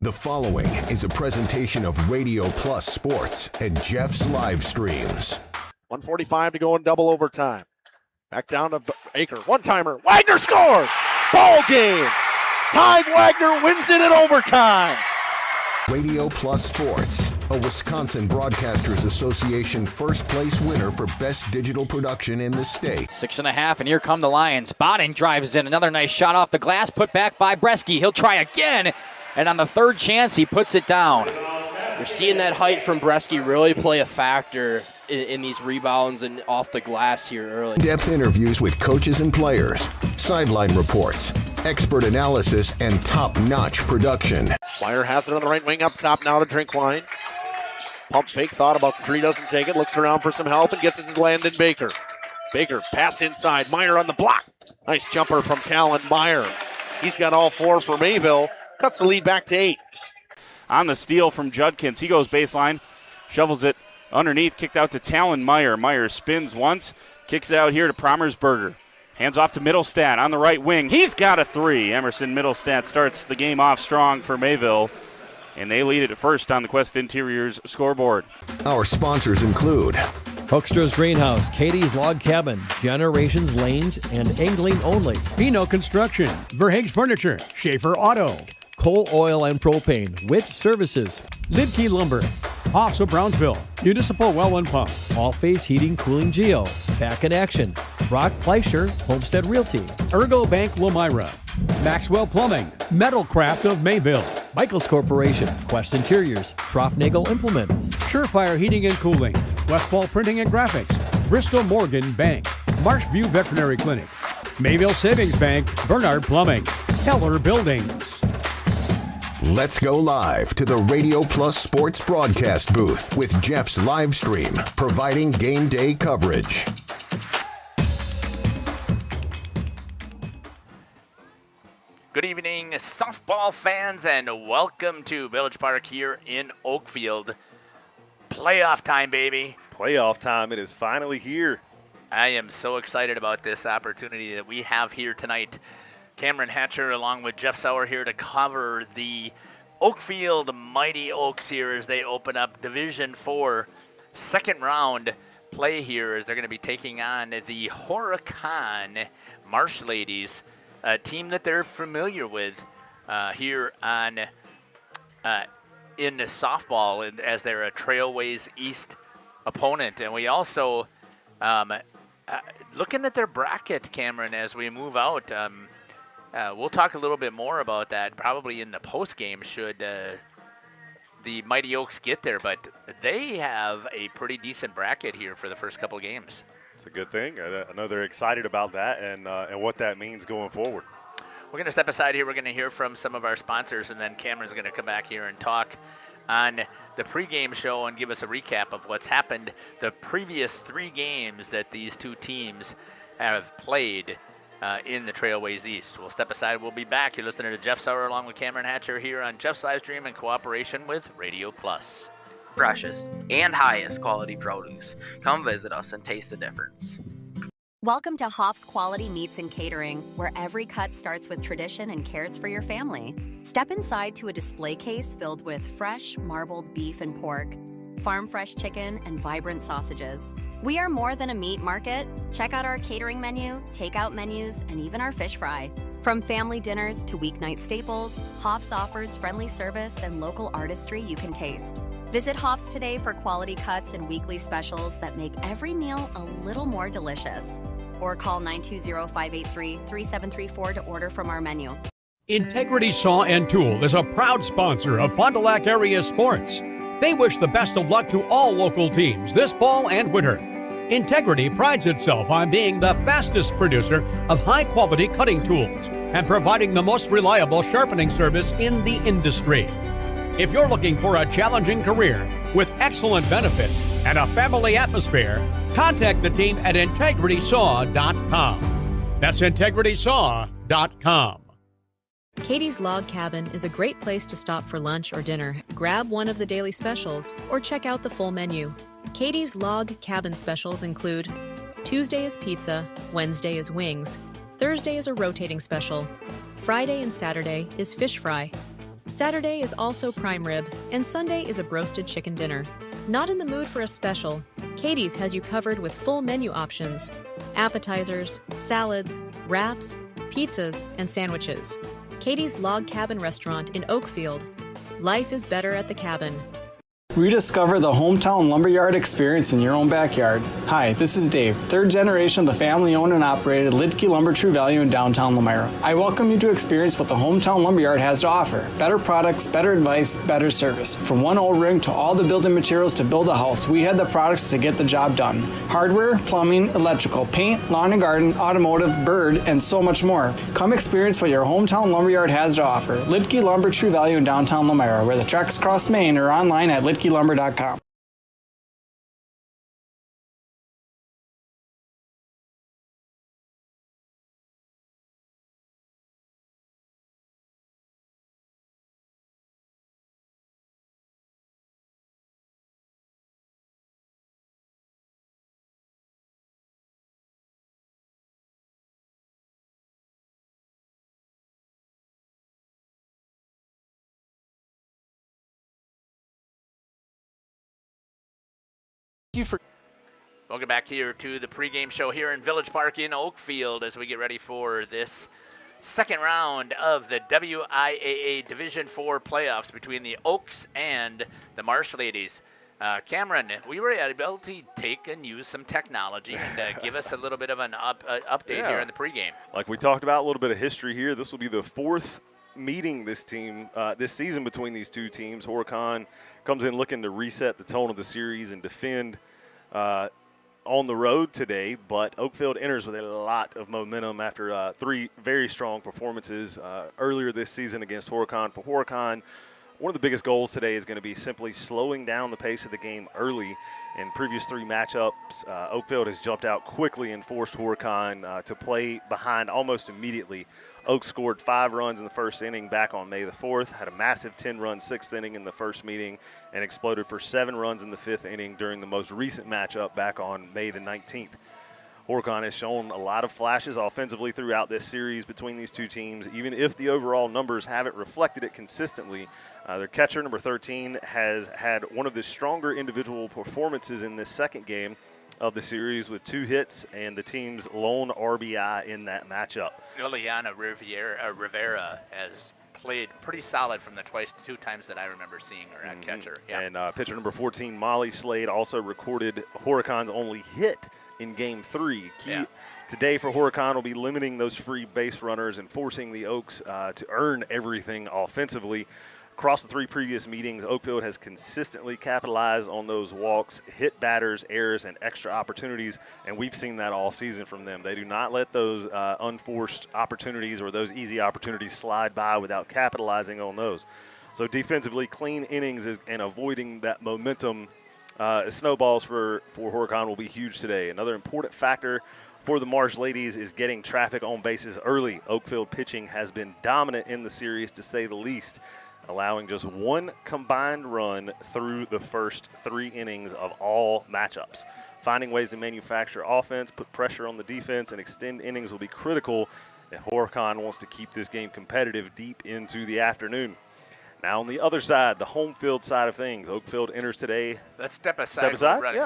The following is a presentation of Radio Plus Sports and Jeff's live streams. 1:45 to go in double overtime. Back down to Baker. One-timer. Wagner scores! Ball game! Ty Wagner wins it in overtime. Radio Plus Sports, a Wisconsin Broadcasters Association first place winner for best digital production in the state. 6.5, and here come the Lions. Botting drives in. Another nice shot off the glass, put back by Bresky. He'll try again, and on the third chance, he puts it down. You're seeing that height from Bresky really play a factor in these rebounds and off the glass here early. In-depth interviews with coaches and players, sideline reports, expert analysis, and top-notch production. Meyer has it on the right wing up top now to Drinkwine. Pump fake, thought about three, doesn't take it, looks around for some help and gets it to Landon Baker. Baker, pass inside, Meyer on the block. Nice jumper from Talon Meyer. He's got all four for Mayville, cuts the lead back to 8. On the steal from Judkins, he goes baseline, shovels it underneath, kicked out to Talon Meyer. Meyer spins once, kicks it out here to Promersberger. Hands off to Middlestat on the right wing. He's got a three. Emerson Middlestat starts the game off strong for Mayville, and they lead it at first on the Quest Interiors scoreboard. Our sponsors include Hoekstra's Greenhouse, Katie's Log Cabin, Generations Lanes, and Angling Only. Pino Construction, Verhaeg's Furniture, Schaefer Auto, Coal Oil and Propane, Witt Services, Lidkey Lumber, Hoffs of Brownsville, Municipal Well and Pump, All Face Heating Cooling Geo, Back in Action, Brock Fleischer, Homestead Realty, Ergo Bank Lomira, Maxwell Plumbing, Metalcraft of Mayville, Michaels Corporation, Quest Interiors, Schroffnagel Implements, Surefire Heating and Cooling, Westfall Printing and Graphics, Bristol Morgan Bank, Marshview Veterinary Clinic, Mayville Savings Bank, Bernard Plumbing, Keller Buildings. Let's go live to the Radio Plus Sports broadcast booth with Jeff's live stream, providing game day coverage. Good evening, softball fans, and welcome to Village Park here in Oakfield. Playoff time, baby. Playoff time. It is finally here. I am so excited about this opportunity that we have here tonight. Cameron Hatcher along with Jeff Sauer here to cover the Oakfield Mighty Oaks here as they open up Division 4 second round play here as they're going to be taking on the Horicon Marsh Ladies, a team that they're familiar with here on in softball as they're a Trailways East opponent. And we also, looking at their bracket, Cameron, as we move out, we'll talk a little bit more about that probably in the post game should the Mighty Oaks get there, but they have a pretty decent bracket here for the first couple of games. It's a good thing. I know they're excited about that and what that means going forward. We're going to step aside here. We're going to hear from some of our sponsors, and then Cameron's going to come back here and talk on the pregame show and give us a recap of what's happened the previous 3 games that these two teams have played in the Trailways East. We'll step aside. We'll be back. You're listening to Jeff Sauer along with Cameron Hatcher here on Jeff's Live Stream in cooperation with Radio Plus. Freshest and highest quality produce. Come visit us and taste the difference. Welcome to Hoff's Quality Meats and Catering, where every cut starts with tradition and cares for your family. Step inside to a display case filled with fresh, marbled beef and pork, farm-fresh chicken, and vibrant sausages. We are more than a meat market. Check out our catering menu, takeout menus, and even our fish fry. From family dinners to weeknight staples, Hoff's offers friendly service and local artistry you can taste. Visit Hoff's today for quality cuts and weekly specials that make every meal a little more delicious. Or call 920-583-3734 to order from our menu. Integrity Saw and Tool is a proud sponsor of Fond du Lac area sports. They wish the best of luck to all local teams this fall and winter. Integrity prides itself on being the fastest producer of high-quality cutting tools and providing the most reliable sharpening service in the industry. If you're looking for a challenging career with excellent benefits and a family atmosphere, contact the team at integritysaw.com. That's integritysaw.com. Katie's Log Cabin is a great place to stop for lunch or dinner, grab one of the daily specials, or check out the full menu. Katie's Log Cabin specials include Tuesday is pizza, Wednesday is wings, Thursday is a rotating special, Friday and Saturday is fish fry, Saturday is also prime rib, and Sunday is a broasted chicken dinner. Not in the mood for a special? Katie's has you covered with full menu options: appetizers, salads, wraps, pizzas, and sandwiches. Katie's Log Cabin Restaurant in Oakfield. Life is better at the cabin. Rediscover the hometown lumberyard experience in your own backyard. Hi, this is Dave, third generation of the family-owned and operated Lidke Lumber True Value in downtown Elmira. I welcome you to experience what the hometown lumberyard has to offer. Better products, better advice, better service. From one O-ring to all the building materials to build a house, we had the products to get the job done. Hardware, plumbing, electrical, paint, lawn and garden, automotive, bird, and so much more. Come experience what your hometown lumberyard has to offer. Lidke Lumber True Value in downtown Elmira, where the tracks cross Main, or online at lidkelumber.com. Welcome back here to the pregame show here in Village Park in Oakfield as we get ready for this second round of the WIAA Division IV playoffs between the Oaks and the Marsh Ladies. Cameron, we were able to take and use some technology and give us a little bit of an update here in the pregame. Like we talked about, a little bit of history here. This will be the fourth meeting this season between these two teams. Horicon comes in looking to reset the tone of the series and defend on the road today, but Oakfield enters with a lot of momentum after three very strong performances earlier this season against Horicon. For Horicon, one of the biggest goals today is going to be simply slowing down the pace of the game early. In previous three matchups, Oakfield has jumped out quickly and forced Horicon to play behind almost immediately. Oaks scored 5 runs in the first inning back on May the 4th, had a massive 10-run 6th inning in the first meeting, and exploded for 7 runs in the 5th inning during the most recent matchup back on May the 19th. Horicon has shown a lot of flashes offensively throughout this series between these two teams, even if the overall numbers haven't reflected it consistently. Their catcher, number 13, has had one of the stronger individual performances in this second game of the series with 2 hits and the team's lone RBI in that matchup. Liliana Rivera has played pretty solid from the 2 times that I remember seeing her at catcher. Yeah. And pitcher number 14, Molly Slade, also recorded Horicon's only hit in Game 3. Key today for Horicon will be limiting those free base runners and forcing the Oaks to earn everything offensively. Across the 3 previous meetings, Oakfield has consistently capitalized on those walks, hit batters, errors, and extra opportunities, and we've seen that all season from them. They do not let those unforced opportunities or those easy opportunities slide by without capitalizing on those. So defensively, clean innings and avoiding that momentum snowballs for Horicon will be huge today. Another important factor for the Marsh Ladies is getting traffic on bases early. Oakfield pitching has been dominant in the series, to say the least, allowing just 1 combined run through the first 3 innings of all matchups. Finding ways to manufacture offense, put pressure on the defense, and extend innings will be critical if Horicon wants to keep this game competitive deep into the afternoon. Now on the other side, the home field side of things, Oakfield enters today. Let's step aside.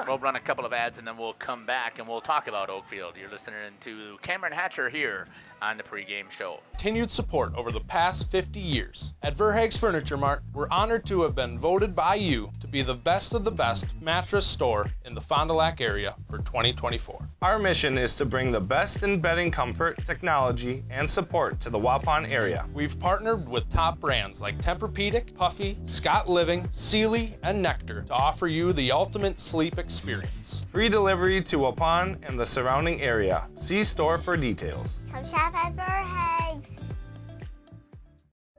We'll run a couple of ads, and then we'll come back and we'll talk about Oakfield. You're listening to Cameron Hatcher here on the pregame show. Continued support over the past 50 years. At Verhaeg's Furniture Mart, we're honored to have been voted by you to be the best of the best mattress store in the Fond du Lac area for 2024. Our mission is to bring the best in bedding comfort, technology, and support to the Waupun area. We've partnered with top brands like Tempur-Pedic, Puffy, Scott Living, Sealy, and Nectar to offer you the ultimate sleep experience. Free delivery to Waupun and the surrounding area. See store for details. Come shop at Verhaeg's.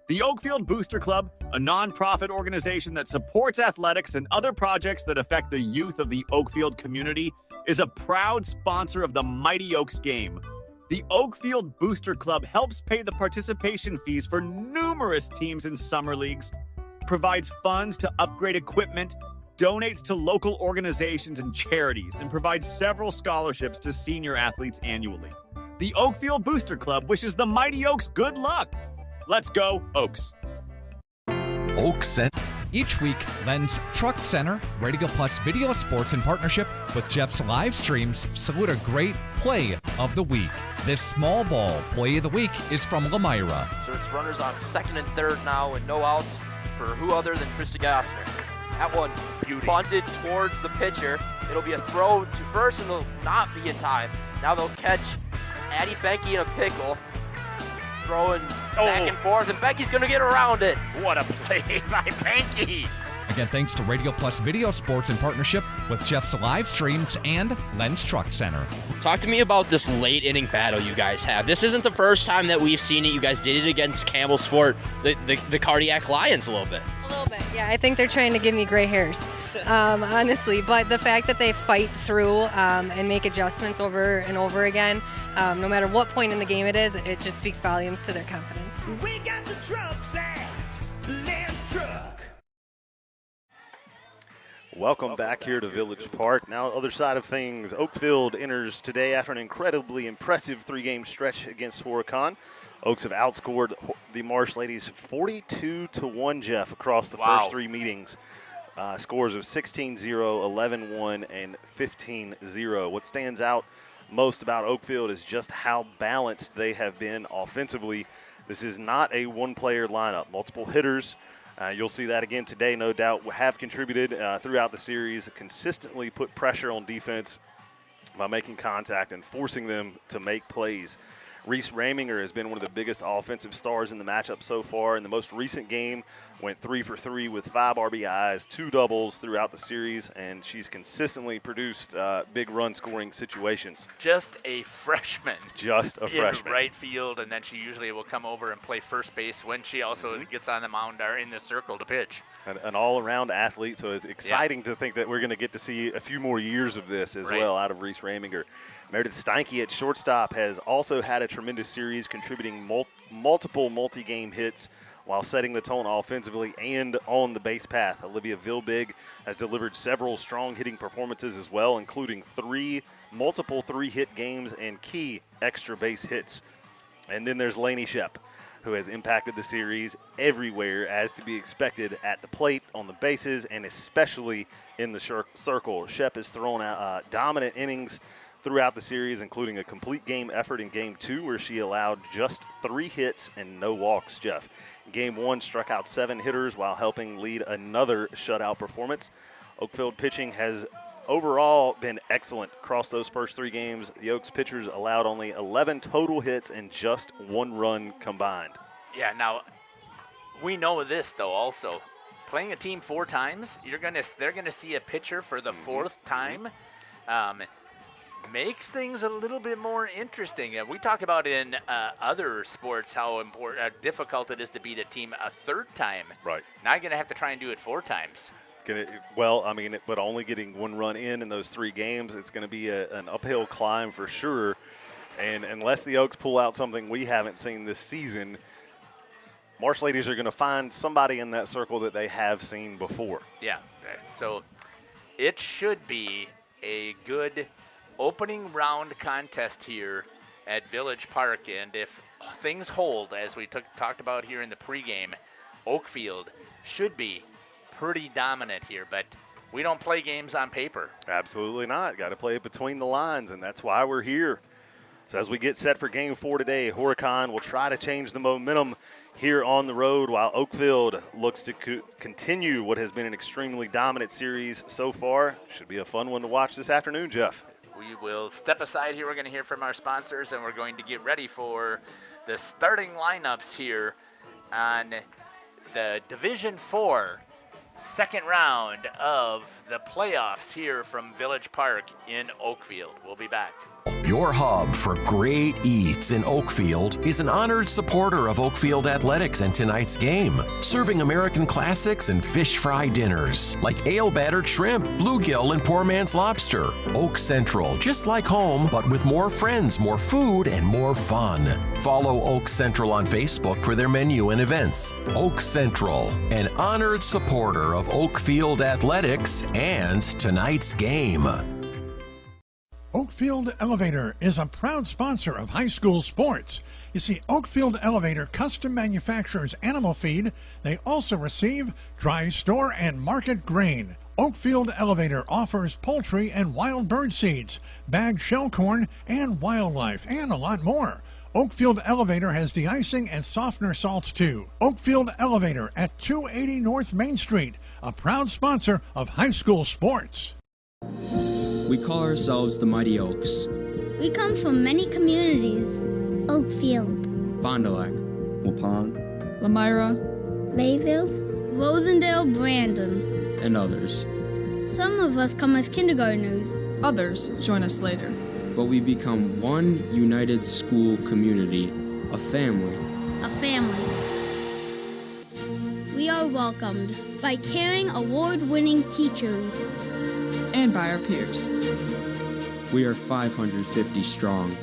The Oakfield Booster Club, a nonprofit organization that supports athletics and other projects that affect the youth of the Oakfield community, is a proud sponsor of the Mighty Oaks game. The Oakfield Booster Club helps pay the participation fees for numerous teams in summer leagues, provides funds to upgrade equipment, donates to local organizations and charities, and provides several scholarships to senior athletes annually. The Oakfield Booster Club wishes the Mighty Oaks good luck. Let's go, Oaks. Oak Center. Each week, Len's Truck Center, Radio Plus Video Sports in partnership with Jeff's live streams salute a great play of the week. This small ball play of the week is from Lamira. So it's runners on second and third now and no outs for who other than Krista Gassner. That one bunted towards the pitcher. It'll be a throw to first and it'll not be in time. Now they'll catch Addie Benke in a pickle. Throwing back and forth, and Becky's going to get around it. What a play by Benke. Again, thanks to Radio Plus Video Sports in partnership with Jeff's live streams and Len's Truck Center. Talk to me about this late inning battle you guys have. This isn't the first time that we've seen it. You guys did it against Campbell Sport, the Cardiac Lions a little bit. A little bit, yeah. I think they're trying to give me gray hairs, honestly. But the fact that they fight through and make adjustments over and over again, no matter what point in the game it is, it just speaks volumes to their confidence. We got the trucks at Len's Truck. Welcome back here to Village Park. Now, other side of things, Oakfield enters today after an incredibly impressive three-game stretch against Horicon. Oaks have outscored the Marsh Ladies 42-1, Jeff, across the first three meetings. Scores of 16-0, 11-1, and 15-0. What stands out most about Oakfield is just how balanced they have been offensively. This is not a one-player lineup. Multiple hitters. You'll see that again today, no doubt, have contributed throughout the series, consistently put pressure on defense by making contact and forcing them to make plays. Reese Raminger has been one of the biggest offensive stars in the matchup so far. In the most recent game, went 3 for 3 with 5 RBIs, 2 doubles throughout the series, and she's consistently produced big run-scoring situations. Just a freshman. Just a freshman. In right field, and then she usually will come over and play first base when she also gets on the mound or in the circle to pitch. An all-around athlete, so it's exciting to think that we're going to get to see a few more years of this as well out of Reese Raminger. Meredith Steinke at shortstop has also had a tremendous series, contributing multiple multi-game hits while setting the tone offensively and on the base path. Olivia Vilbig has delivered several strong hitting performances as well, including multiple three-hit games and key extra base hits. And then there's Lainey Shep, who has impacted the series everywhere as to be expected at the plate, on the bases, and especially in the circle. Shep has thrown out dominant innings throughout the series, including a complete game effort in Game 2 where she allowed just 3 hits and no walks, Jeff. Game 1 struck out 7 hitters while helping lead another shutout performance. Oakfield pitching has overall been excellent across those first 3 games. The Oaks pitchers allowed only 11 total hits and just 1 run combined. Yeah, now we know this though also. Playing a team 4 times, they're gonna see a pitcher for the 4th time. Makes things a little bit more interesting. We talk about in other sports how difficult it is to beat a team a 3rd time. Right. Now you're going to have to try and do it 4 times. But only getting 1 run in those 3 games, it's going to be an uphill climb for sure. And unless the Oaks pull out something we haven't seen this season, Marsh Ladies are going to find somebody in that circle that they have seen before. Yeah, so it should be a good opening round contest here at Village Park, and if things hold, as we talked about here in the pregame, Oakfield should be pretty dominant here, but we don't play games on paper. Absolutely not. Got to play it between the lines, and that's why we're here. So as we get set for Game 4 today, Horicon will try to change the momentum here on the road, while Oakfield looks to continue what has been an extremely dominant series so far. Should be a fun one to watch this afternoon, Jeff. We will step aside here. We're going to hear from our sponsors, and we're going to get ready for the starting lineups here on the Division 4 second round of the playoffs here from Village Park in Oakfield. We'll be back. Your hub for great eats in Oakfield is an honored supporter of Oakfield Athletics and tonight's game, serving American classics and fish fry dinners like ale-battered shrimp, bluegill, and poor man's lobster. Oak Central, just like home, but with more friends, more food, and more fun. Follow Oak Central on Facebook for their menu and events. Oak Central, an honored supporter of Oakfield Athletics and tonight's game. Oakfield Elevator is a proud sponsor of high school sports. You see, Oakfield Elevator custom manufactures animal feed. They also receive dry store and market grain. Oakfield Elevator offers poultry and wild bird seeds, bagged shell corn, and wildlife, and a lot more. Oakfield Elevator has de-icing and softener salts too. Oakfield Elevator at 280 North Main Street, a proud sponsor of high school sports. We call ourselves the Mighty Oaks. We come from many communities. Oakfield, Fond du Lac, Waupun, Lamira, Mayville, Rosendale, Brandon, and others. Some of us come as kindergartners. Others join us later. But we become one united school community, a family. A family. We are welcomed by caring, award-winning teachers. And by our peers. We are 550 strong.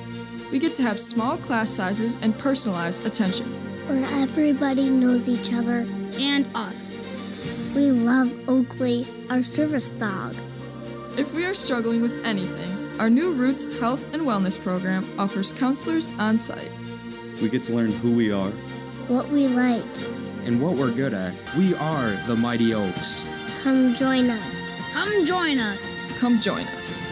We get to have small class sizes and personalized attention. Where everybody knows each other. And us. We love Oakley, our service dog. If we are struggling with anything, our New Roots Health and Wellness program offers counselors on site. We get to learn who we are, what we like, and what we're good at. We are the Mighty Oaks. Come join us. Come join us. Come join us.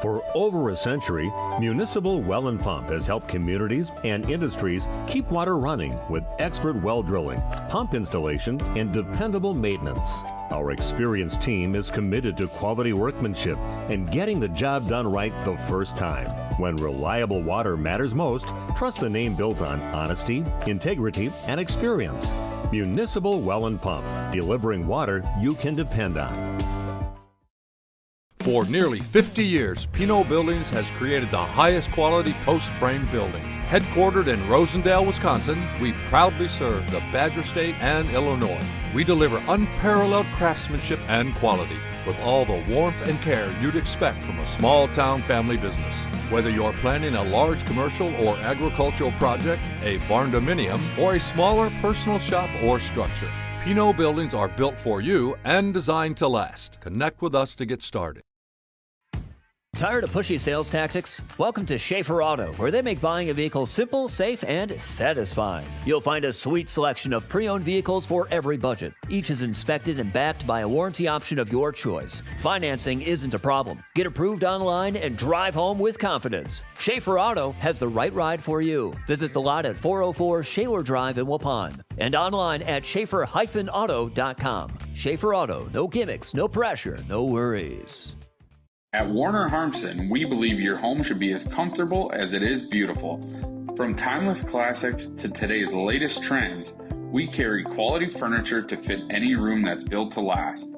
For over a century, Municipal Well and Pump has helped communities and industries keep water running with expert well drilling, pump installation, and dependable maintenance. Our experienced team is committed to quality workmanship and getting the job done right the first time. When reliable water matters most, trust the name built on honesty, integrity, and experience. Municipal Well and Pump, delivering water you can depend on. For nearly 50 years, Pinot Buildings has created the highest quality post-frame buildings. Headquartered in Rosendale, Wisconsin, we proudly serve the Badger State and Illinois. We deliver unparalleled craftsmanship and quality with all the warmth and care you'd expect from a small-town family business. Whether you're planning a large commercial or agricultural project, a barn-dominium, or a smaller personal shop or structure, Pinot Buildings are built for you and designed to last. Connect with us to get started. Tired of pushy sales tactics? Welcome to Schaefer Auto, where they make buying a vehicle simple, safe, and satisfying. You'll find a sweet selection of pre-owned vehicles for every budget. Each is inspected and backed by a warranty option of your choice. Financing isn't a problem. Get approved online and drive home with confidence. Schaefer Auto has the right ride for you. Visit the lot at 404 Shaler Drive in Waupun and online at schaefer-auto.com. Schaefer Auto, no gimmicks, no pressure, no worries. At Warner Harmson, we believe your home should be as comfortable as it is beautiful. From timeless classics to today's latest trends, we carry quality furniture to fit any room that's built to last.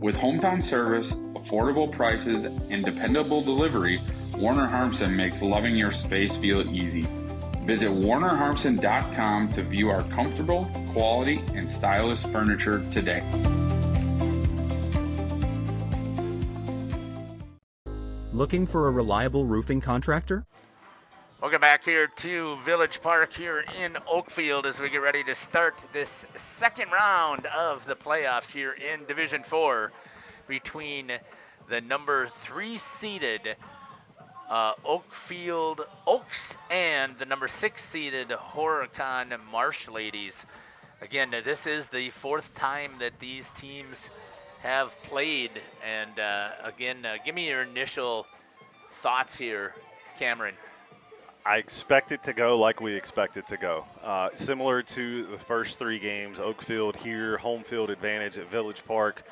With hometown service, affordable prices, and dependable delivery, Warner Harmson makes loving your space feel easy. Visit warnerharmson.com to view our comfortable, quality, and stylish furniture today. Looking for a reliable roofing contractor? Welcome back here to Village Park here in Oakfield as we get ready to start this second round of the playoffs here in Division 4 between the number 3 seeded Oakfield Oaks and the number 6 seeded Horicon Marsh Ladies. Again, this is the 4th time that these teams have played, and again, give me your initial thoughts here, Cameron. I expect it to go like we expect it to go. Similar to the first 3 games, Oakfield here, home field advantage at Village Park.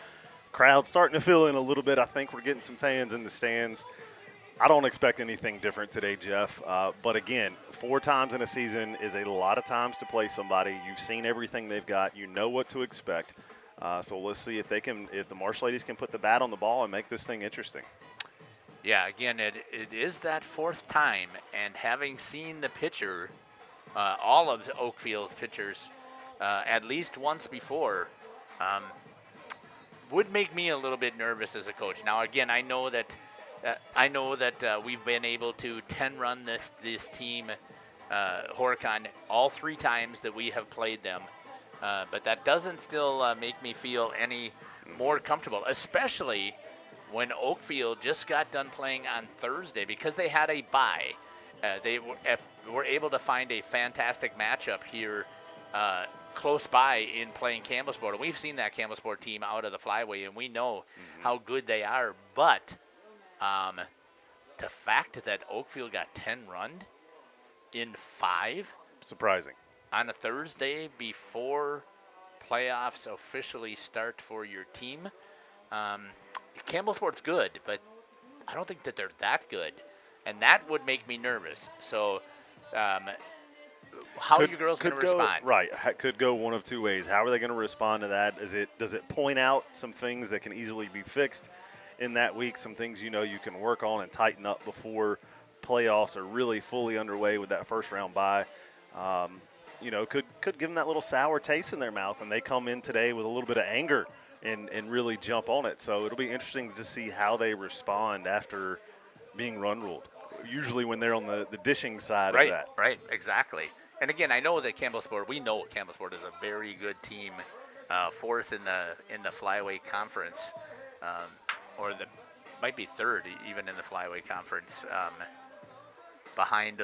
Crowd starting to fill in a little bit. I think we're getting some fans in the stands. I don't expect anything different today, Jeff. But again, 4 times in a season is a lot of times to play somebody. You've seen everything they've got. You know what to expect. So let's see if the Marsh Ladies can put the bat on the ball and make this thing interesting. Yeah, again, it is that 4th time, and having seen the pitcher, all of Oakfield's pitchers, at least once before, would make me a little bit nervous as a coach. Now, again, I know that we've been able to 10-run this team, Horicon, all 3 times that we have played them. But that doesn't still make me feel any more comfortable, especially when Oakfield just got done playing on Thursday because they had a bye. They were able to find a fantastic matchup here close by in playing Campbellsport. And we've seen that Campbellsport team out of the flyway, and we know how good they are. But the fact that Oakfield got 10 run in 5. Surprising. On a Thursday before playoffs officially start for your team. Campbellsport's good, but I don't think that they're that good. And that would make me nervous. So how are you girls going to respond? Right. Could go one of two ways. How are they going to respond to that? Does it point out some things that can easily be fixed in that week, some things you can work on and tighten up before playoffs are really fully underway with that first round bye? Could give them that little sour taste in their mouth, and they come in today with a little bit of anger and really jump on it. So it'll be interesting to see how they respond after being run ruled. Usually when they're on the dishing side of that. Right, exactly. And again, I know that we know Campbellsport is a very good team, fourth in the Flyway Conference, might be third even in the Flyway Conference, behind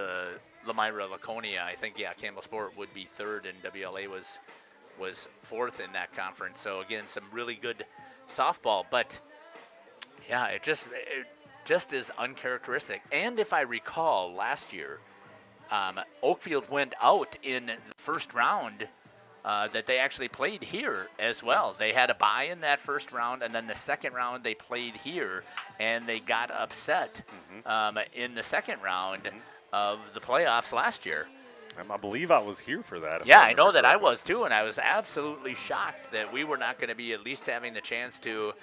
Lamira Laconia. I think Campbellsport would be third, and WLA was fourth in that conference. So again, some really good softball, but it just is uncharacteristic. And if I recall last year, Oakfield went out in the first round that they actually played here as well. They had a bye in that first round, and then the second round they played here, and they got upset in the second round of the playoffs last year. I believe I was here for that. Yeah, I know that I was too, and I was absolutely shocked that we were not going to be at least having the chance to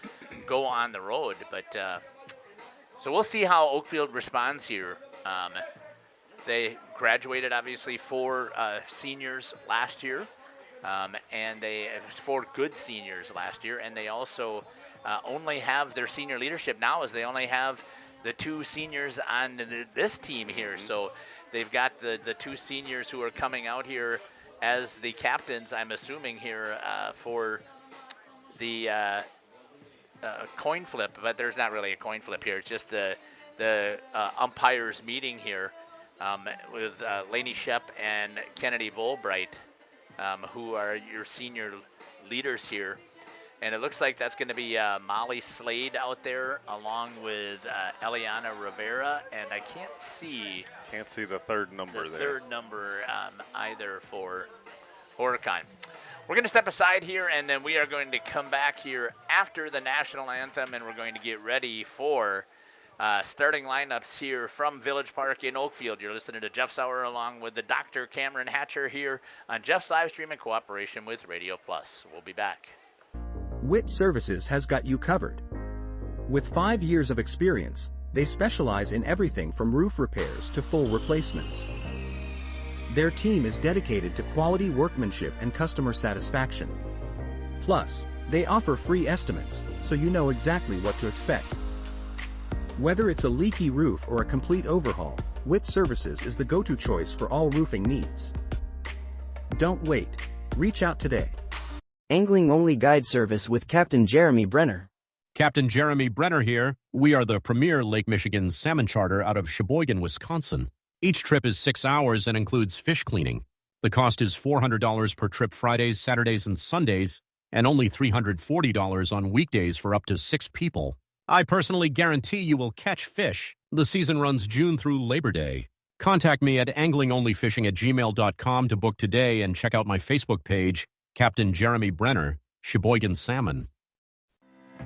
go on the road. But so we'll see how Oakfield responds here. They graduated, obviously, 4 seniors last year, and they 4 good seniors last year, and they also only have their senior leadership now as they only have the 2 seniors on this team here. So they've got the 2 seniors who are coming out here as the captains, I'm assuming, here for the coin flip, but there's not really a coin flip here. It's just the umpires meeting here with Lainey Shep and Kennedy Volbright, who are your senior leaders here. And it looks like that's going to be Molly Slade out there along with Eliana Rivera, and I can't see the third number the there. Third number either for Horicon. We're going to step aside here, and then we are going to come back here after the national anthem, and we're going to get ready for starting lineups here from Village Park in Oakfield. You're listening to Jeff Sauer along with the Dr. Cameron Hatcher here on Jeff's live stream in cooperation with Radio Plus. We'll be back. WIT Services has got you covered. With 5 years of experience, they specialize in everything from roof repairs to full replacements. Their team is dedicated to quality workmanship and customer satisfaction. Plus, they offer free estimates, so you know exactly what to expect. Whether it's a leaky roof or a complete overhaul, WIT Services is the go-to choice for all roofing needs. Don't wait. Reach out today. Angling-only guide service with Captain Jeremy Brenner. Captain Jeremy Brenner here. We are the premier Lake Michigan salmon charter out of Sheboygan, Wisconsin. Each trip is 6 hours and includes fish cleaning. The cost is $400 per trip Fridays, Saturdays, and Sundays, and only $340 on weekdays for up to 6 people. I personally guarantee you will catch fish. The season runs June through Labor Day. Contact me at anglingonlyfishing@gmail.com to book today and check out my Facebook page, Captain Jeremy Brenner, Sheboygan Salmon.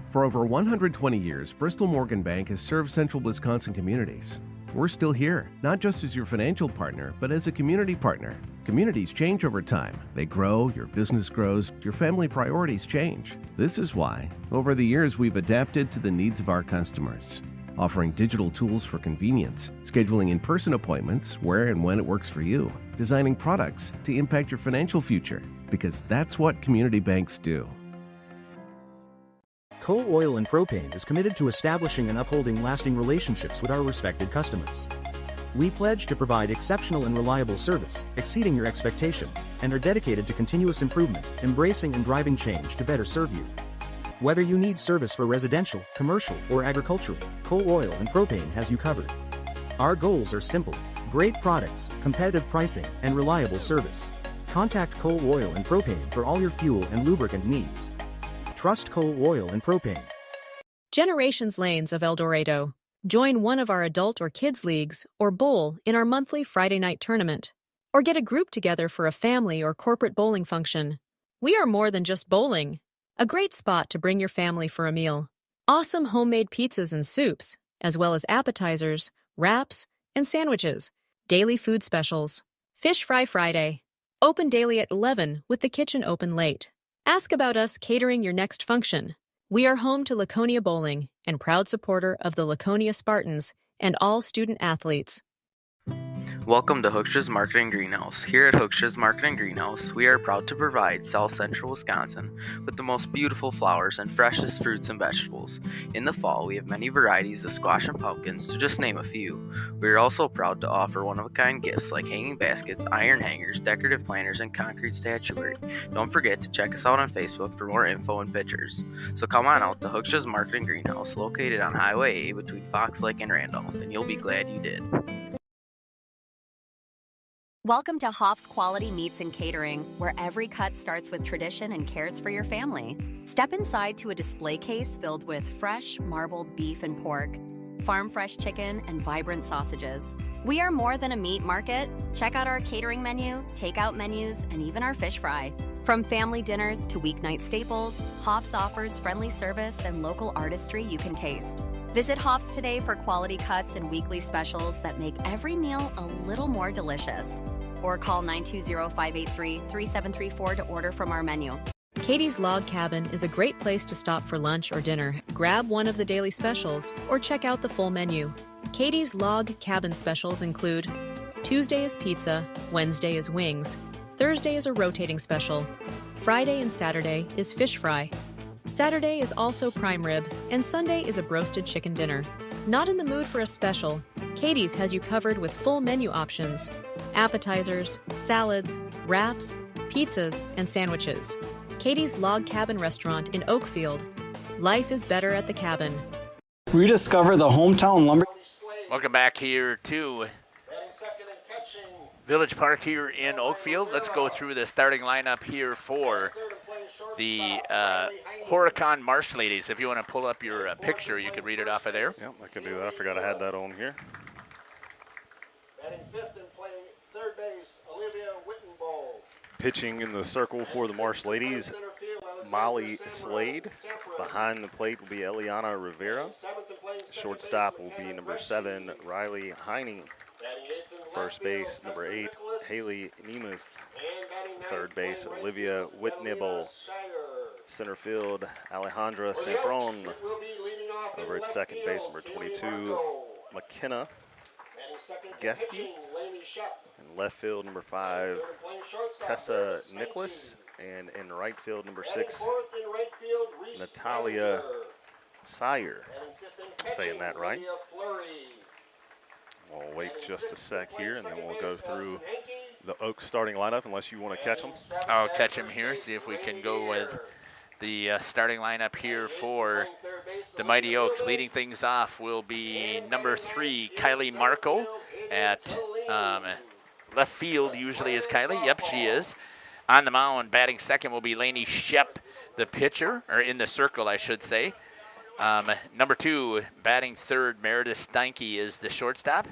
For over 120 years, Bristol Morgan Bank has served central Wisconsin communities. We're still here, not just as your financial partner, but as a community partner. Communities change over time. They grow, your business grows, your family priorities change. This is why, over the years, we've adapted to the needs of our customers, offering digital tools for convenience, scheduling in-person appointments where and when it works for you, designing products to impact your financial future, because that's what community banks do. Coal Oil and Propane is committed to establishing and upholding lasting relationships with our respected customers. We pledge to provide exceptional and reliable service, exceeding your expectations, and are dedicated to continuous improvement, embracing and driving change to better serve you. Whether you need service for residential, commercial, or agricultural, Coal Oil and Propane has you covered. Our goals are simple: great products, competitive pricing, and reliable service. Contact Coal Oil and Propane for all your fuel and lubricant needs. Trust Coal Oil and Propane. Generations Lanes of El Dorado. Join one of our adult or kids leagues or bowl in our monthly Friday night tournament. Or get a group together for a family or corporate bowling function. We are more than just bowling. A great spot to bring your family for a meal. Awesome homemade pizzas and soups, as well as appetizers, wraps, and sandwiches. Daily food specials. Fish Fry Friday. Open daily at 11 with the kitchen open late. Ask about us catering your next function. We are home to Laconia Bowling and proud supporter of the Laconia Spartans and all student athletes. Welcome to Hooksha's Market and Greenhouse. Here at Hooksha's Market and Greenhouse, we are proud to provide South Central Wisconsin with the most beautiful flowers and freshest fruits and vegetables. In the fall, we have many varieties of squash and pumpkins, to just name a few. We are also proud to offer one-of-a-kind gifts like hanging baskets, iron hangers, decorative planters, and concrete statuary. Don't forget to check us out on Facebook for more info and pictures. So come on out to Hooksha's Market and Greenhouse, located on Highway A between Fox Lake and Randolph, and you'll be glad you did. Welcome to Hoff's Quality Meats and Catering, where every cut starts with tradition and cares for your family. Step inside to a display case filled with fresh, marbled beef and pork, farm-fresh chicken, and vibrant sausages. We are more than a meat market. Check out our catering menu, takeout menus, and even our fish fry. From family dinners to weeknight staples, Hoff's offers friendly service and local artistry you can taste. Visit Hoff's today for quality cuts and weekly specials that make every meal a little more delicious. Or call 920-583-3734 to order from our menu. Katie's Log Cabin is a great place to stop for lunch or dinner. Grab one of the daily specials or check out the full menu. Katie's Log Cabin specials include Tuesday is pizza, Wednesday is wings, Thursday is a rotating special, Friday and Saturday is fish fry. Saturday is also prime rib, and Sunday is a broasted chicken dinner. Not in the mood for a special? Katie's has you covered with full menu options: appetizers, salads, wraps, pizzas, and sandwiches. Katie's Log Cabin Restaurant in Oakfield. Life is better at the cabin. Rediscover the hometown lumber. Welcome back here to Village Park here in Oakfield. Let's go through the starting lineup here for the Horicon Marsh Ladies. If you want to pull up your picture, you can read it off of there. Yep, I can do that. I forgot I had that on here. Batting fifth and playing third base, Olivia Wittenbowl. Pitching in the circle for the Marsh Ladies, Molly Slade. Behind the plate will be Eliana Rivera. Shortstop will be number 7, Riley Heine. First base, number 8, Haley Nemeth. Third base, Olivia Whitnibble. Center field, Alejandra Sampron. Over at second base, number 22, McKenna Geske. In left field, number 5, Tessa Nicholas. And in right field, number 6, Natalia Sire. I'm saying that right. We'll wait just a sec here, and then we'll go through the Oaks starting lineup, unless you want to catch them. I'll catch them here, see if we can go with the starting lineup here for the Mighty Oaks. Leading things off will be number 3, Kylie Marco at left field. Usually is Kylie. Yep, she is. On the mound, batting second will be Lainey Shep, the pitcher, or in the circle, I should say. Number 2, batting third, Meredith Steinke is the shortstop.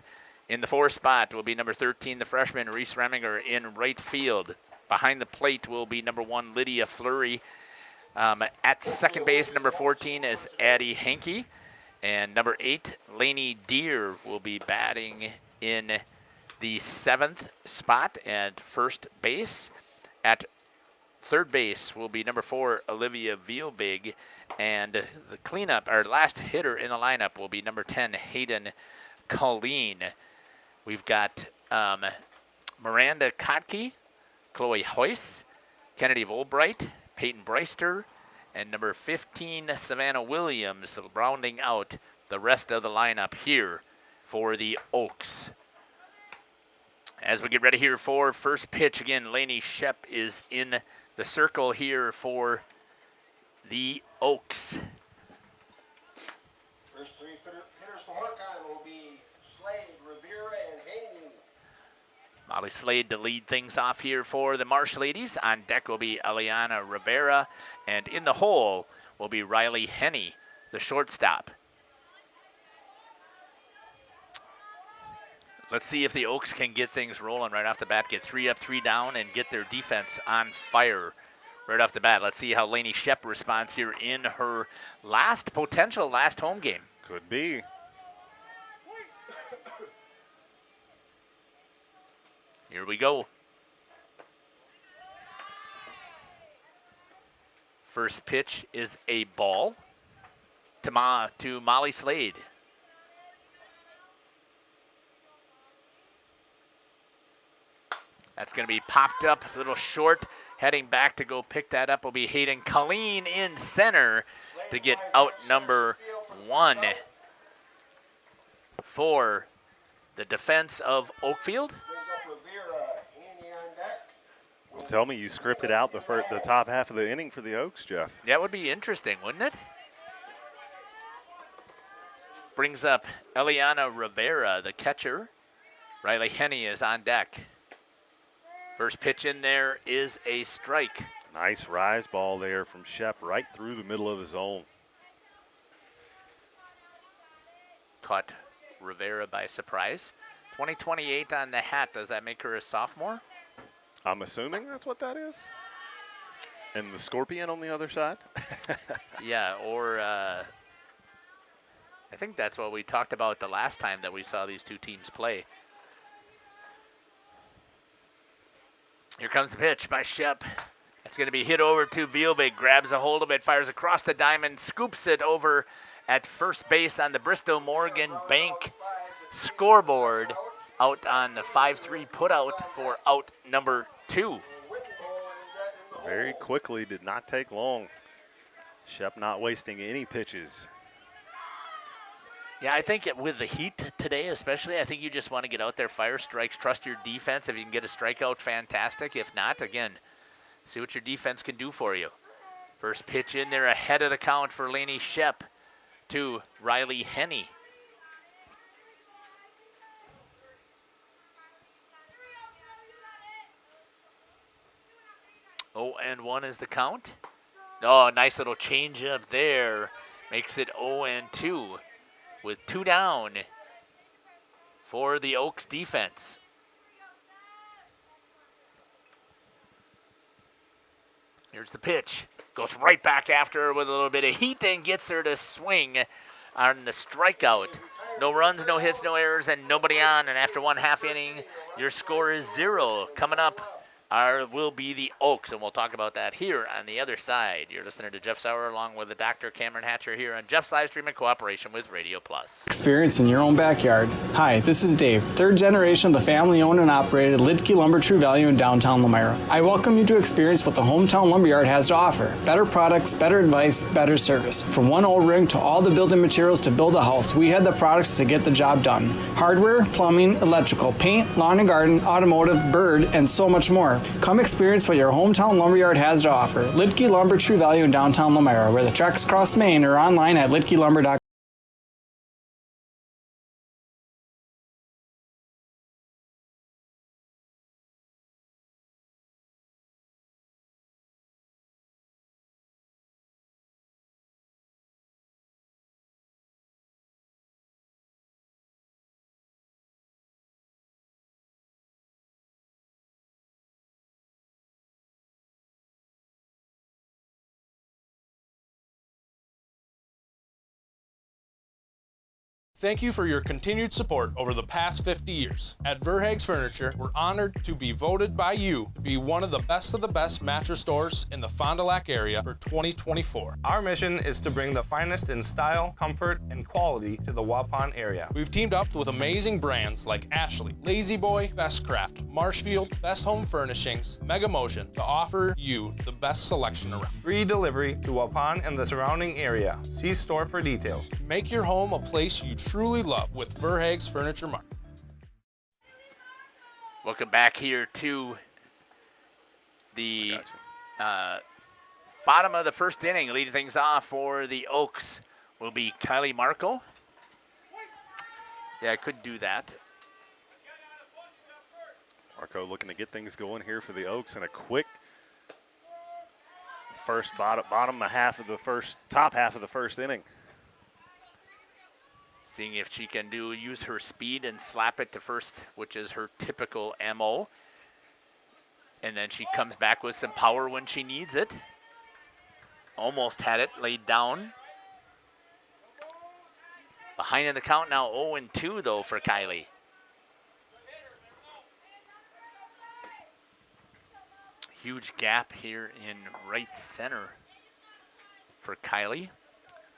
In the 4th spot will be number 13, the freshman, Reese Reminger in right field. Behind the plate will be number 1, Lydia Fleury. At second base, number 14 is Addie Henke. And number 8, Lainey Deer will be batting in the 7th spot at first base. At third base will be number 4, Olivia Vielbig. And the cleanup, our last hitter in the lineup, will be number 10, Hayden Colleen. We've got Miranda Kotke, Chloe Hoyce, Kennedy Volbright, Peyton Breister, and number 15, Savannah Williams, rounding out the rest of the lineup here for the Oaks. As we get ready here for first pitch, again, Lainey Shep is in the circle here for the Oaks. First three hitters for Horicon will be Slade, Rivera, and Haney. Molly Slade to lead things off here for the Marsh ladies. On deck will be Eliana Rivera, and in the hole will be Riley Henney, the shortstop. Let's see if the Oaks can get things rolling right off the bat, get 3 up, 3 down, and get their defense on fire right off the bat. Let's see how Lainey Shep responds here in her potential last home game. Could be. Here we go. First pitch is a ball to Molly Slade. That's going to be popped up a little short. Heading back to go pick that up will be Hayden Colleen in center to get out number 1 for the defense of Oakfield. Well, tell me you scripted out the top half of the inning for the Oaks, Jeff. That would be interesting, wouldn't it? Brings up Eliana Rivera, the catcher. Riley Henney is on deck. First pitch in there is a strike. Nice rise ball there from Shep right through the middle of the zone. Caught Rivera by surprise. 2028 on the hat. Does that make her a sophomore? I'm assuming that's what that is. And the scorpion on the other side? Yeah, or I think that's what we talked about the last time that we saw these two teams play. Here comes the pitch by Shep. It's going to be hit over to Vielbeek. Grabs a hold of it, fires across the diamond, scoops it over at first base on the Bristol Morgan Bank scoreboard. Out on the 5-3 putout for out number 2. Very quickly, did not take long. Shep not wasting any pitches. Yeah, I think with the heat today especially, I think you just want to get out there, fire strikes, trust your defense. If you can get a strikeout, fantastic. If not, again, see what your defense can do for you. First pitch in there ahead of the count for Lainey Shep to Riley Henney. Oh, and 1 is the count. Oh, nice little change up there. Makes it 0-2 with 2 down for the Oaks defense. Here's the pitch. Goes right back after her with a little bit of heat and gets her to swing on the strikeout. No runs, no hits, no errors, and nobody on. And after 1/2 inning, your score is 0. Coming up will be the Oaks, and we'll talk about that here on the other side. You're listening to Jeff Sauer along with the Dr. Cameron Hatcher here on Jeff's live stream in cooperation with Radio Plus. Experience in your own backyard. Hi, this is Dave, 3rd generation of the family-owned and operated Lidke Lumber True Value in downtown Lamera. I welcome you to experience what the Hometown Lumberyard has to offer. Better products, better advice, better service. From one O-ring to all the building materials to build a house, we had the products to get the job done. Hardware, plumbing, electrical, paint, lawn and garden, automotive, bird, and so much more. Come experience what your Hometown Lumberyard has to offer. Lidke Lumber True Value in downtown Lamera, where the tracks cross Main, or online at lidkelumber.com. Thank you for your continued support over the past 50 years. At Verhaeg's Furniture, we're honored to be voted by you to be one of the best mattress stores in the Fond du Lac area for 2024. Our mission is to bring the finest in style, comfort, and quality to the Waupun area. We've teamed up with amazing brands like Ashley, Lazy Boy, Best Craft, Marshfield, Best Home Furnishings, Mega Motion to offer you the best selection around. Free delivery to Waupun and the surrounding area. See store for details. Make your home a place you truly love with Verhaeg's Furniture Mart. Welcome back here to the bottom of the first inning. Leading things off for the Oaks will be Kylie Marco. Yeah, I could do that. Marco looking to get things going here for the Oaks in a quick first top half of the first inning. Seeing if she can use her speed and slap it to first, which is her typical MO. And then she comes back with some power when she needs it. Almost had it laid down. Behind in the count now, 0-2 though for Kylie. Huge gap here in right center for Kylie.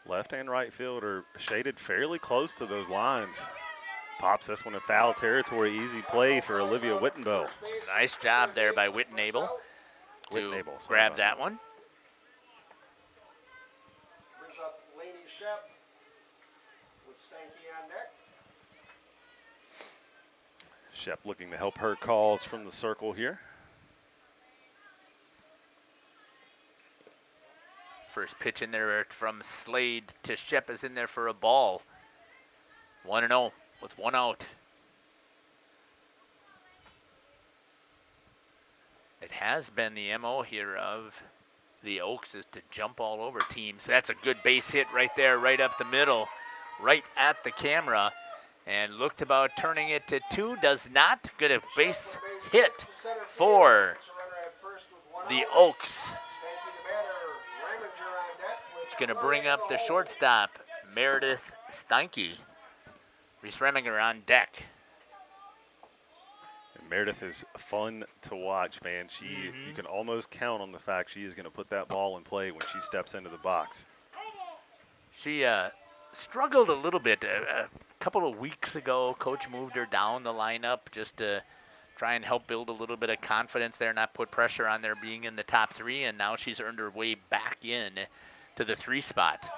Left and right field are shaded fairly close to those lines. Pops this one in foul territory. Easy play for Olivia Wittenbow. Nice job there by Wittenable to grab that one. Brings up Lainey Shep with Stanky on deck. Shep looking to help her calls from the circle here. First pitch in there from Slade to Shep is in there for a ball. 1-0 with one out. It has been the MO here of the Oaks is to jump all over teams. That's a good base hit right there, right up the middle, right at the camera. And looked about turning it to 2. Does not. Good a base hit for the Oaks. It's going to bring up the shortstop, Meredith Steinke. Reese Reminger on deck. And Meredith is fun to watch, man. You can almost count on the fact she is going to put that ball in play when she steps into the box. She struggled a little bit. A couple of weeks ago, Coach moved her down the lineup just to try and help build a little bit of confidence there, not put pressure on there being in the top 3, and now she's earned her way back in to the 3 spot.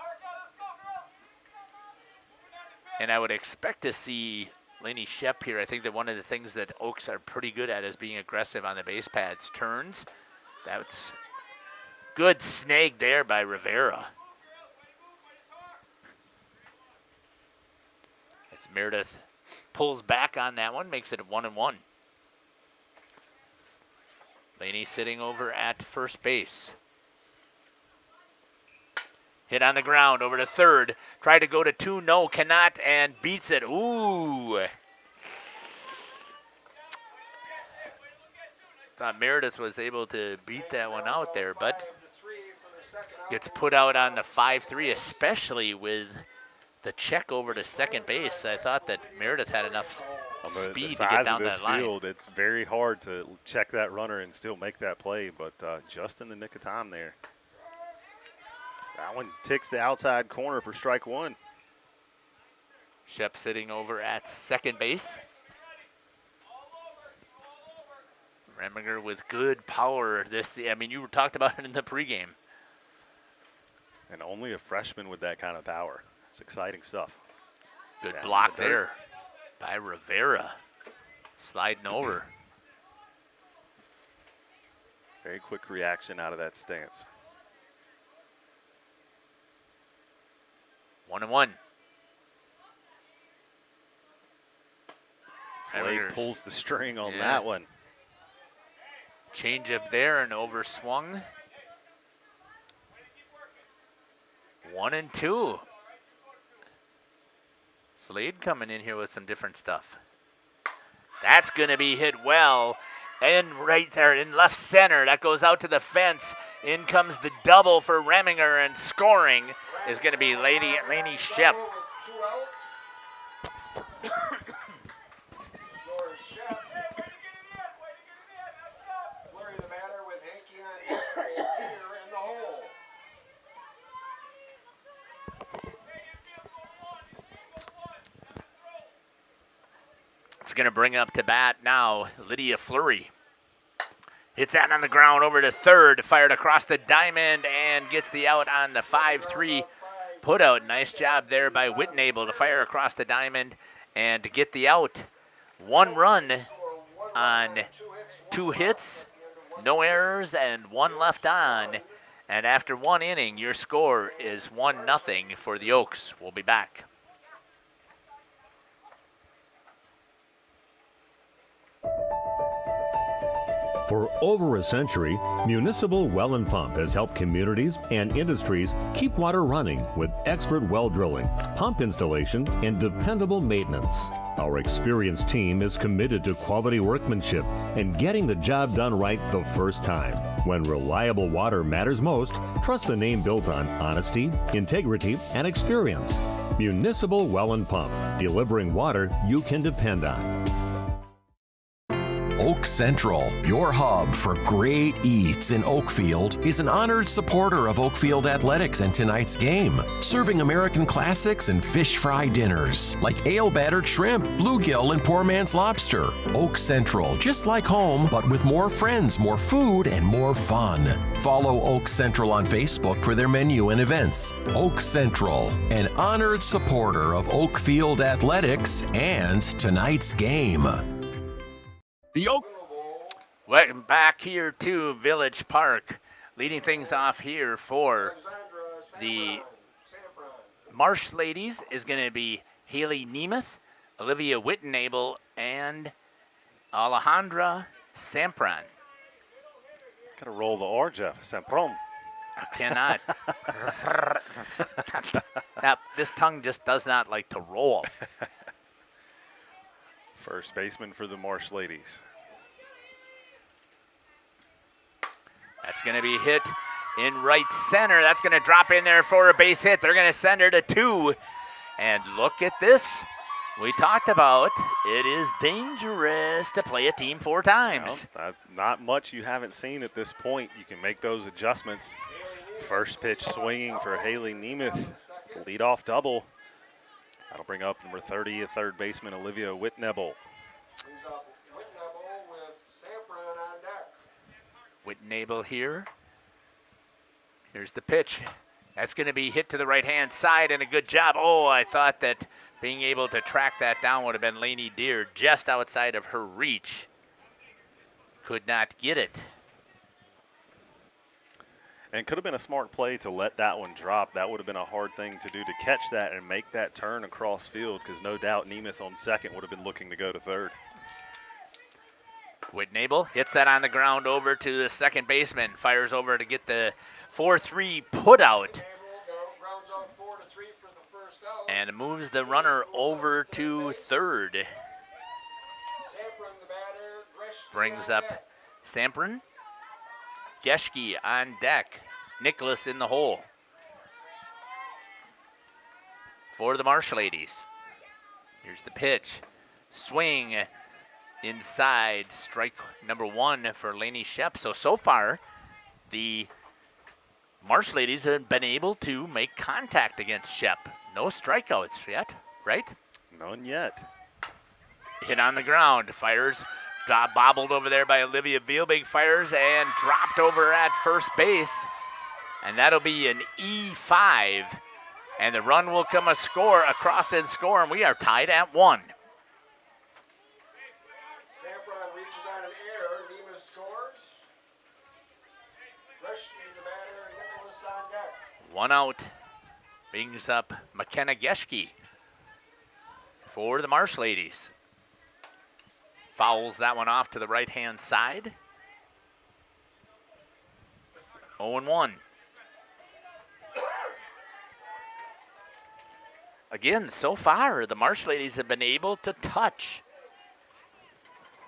And I would expect to see Lainey Shep here. I think that one of the things that Oaks are pretty good at is being aggressive on the base pads. Turns. That's good snag there by Rivera. As Meredith pulls back on that one, makes it a 1-1. Lainey sitting over at first base. Hit on the ground over to third. Tried to go to 2, no, cannot, and beats it. Ooh. Thought Meredith was able to beat that one out there, but gets put out on the 5-3, especially with the check over to second base. I thought that Meredith had enough speed to get down that line. Field, it's very hard to check that runner and still make that play, but just in the nick of time there. That one ticks the outside corner for strike 1. Shep sitting over at second base. Reminger with good power. You talked about it in the pregame. And only a freshman with that kind of power. It's exciting stuff. Good block there by Rivera. Sliding over. Very quick reaction out of that stance. 1-1. Slade pulls the string on that one. Change up there and overswung. 1-2. Slade coming in here with some different stuff. That's going to be hit well. And right there in left center, that goes out to the fence. In comes the double for Reminger, and scoring is going to be Lainey Shep. It's going to bring up to bat now Lydia Fleury. Hits that on the ground over to third, fired across the diamond, and gets the out on the 5-3 put out. Nice job there by Wittenable to fire across the diamond and to get the out. 1 run on 2 hits, no errors, and 1 left on And after 1 inning, your score is 1-0 for the Oaks. We'll be back. For over a century, Municipal Well and Pump has helped communities and industries keep water running with expert well drilling, pump installation, and dependable maintenance. Our experienced team is committed to quality workmanship and getting the job done right the first time. When reliable water matters most, trust the name built on honesty, integrity, and experience. Municipal Well and Pump, delivering water you can depend on. Oak Central, your hub for great eats in Oakfield, is an honored supporter of Oakfield Athletics and tonight's game, serving American classics and fish fry dinners like ale-battered shrimp, bluegill, and poor man's lobster. Oak Central, just like home, but with more friends, more food, and more fun. Follow Oak Central on Facebook for their menu and events. Oak Central, an honored supporter of Oakfield Athletics and tonight's game. Welcome back here to Village Park. Leading things off here for the Marsh ladies is going to be Haley Nemeth, Olivia Wittenable, and Alejandra Sampran. Got to roll the R, Jeff. Sampron. I cannot. Now, this tongue just does not like to roll. First baseman for the Marsh ladies. That's going to be hit in right center. That's going to drop in there for a base hit. They're going to send her to 2. And look at this. We talked about it is dangerous to play a team 4 times. Well, not much you haven't seen at this point. You can make those adjustments. First pitch swinging for Haley Nemeth. Leadoff double. That'll bring up number 30, a third baseman, Olivia Whitnebel. Whitnable here. Here's the pitch. That's going to be hit to the right-hand side, and a good job. Oh, I thought that being able to track that down would have been Lainey Deer just outside of her reach. Could not get it. And could have been a smart play to let that one drop. That would have been a hard thing to do, to catch that and make that turn across field, because no doubt Nemeth on second would have been looking to go to third. Whitnable hits that on the ground over to the second baseman. Fires over to get the 4-3 put out. And moves the runner over to third. Brings up Samprin. Geschke on deck. Nicholas in the hole. For the Marsh ladies. Here's the pitch. Swing inside. Strike number 1 for Lainey Shep. So far, the Marsh ladies have been able to make contact against Shep. No strikeouts yet, right? None yet. Hit on the ground. Fires. Bobbled over there by Olivia Bielbig. Fires and dropped over at first base. And that'll be an E5. And the run will come across and score, and we are tied at 1. Sampron reaches on an error. Nemeth scores. Geschke, the batter, Nicholas on deck. 1 out. Brings up McKenna Geschke for the Marsh ladies. Fouls that one off to the right-hand side. 0-1. Again, so far, the Marsh ladies have been able to touch,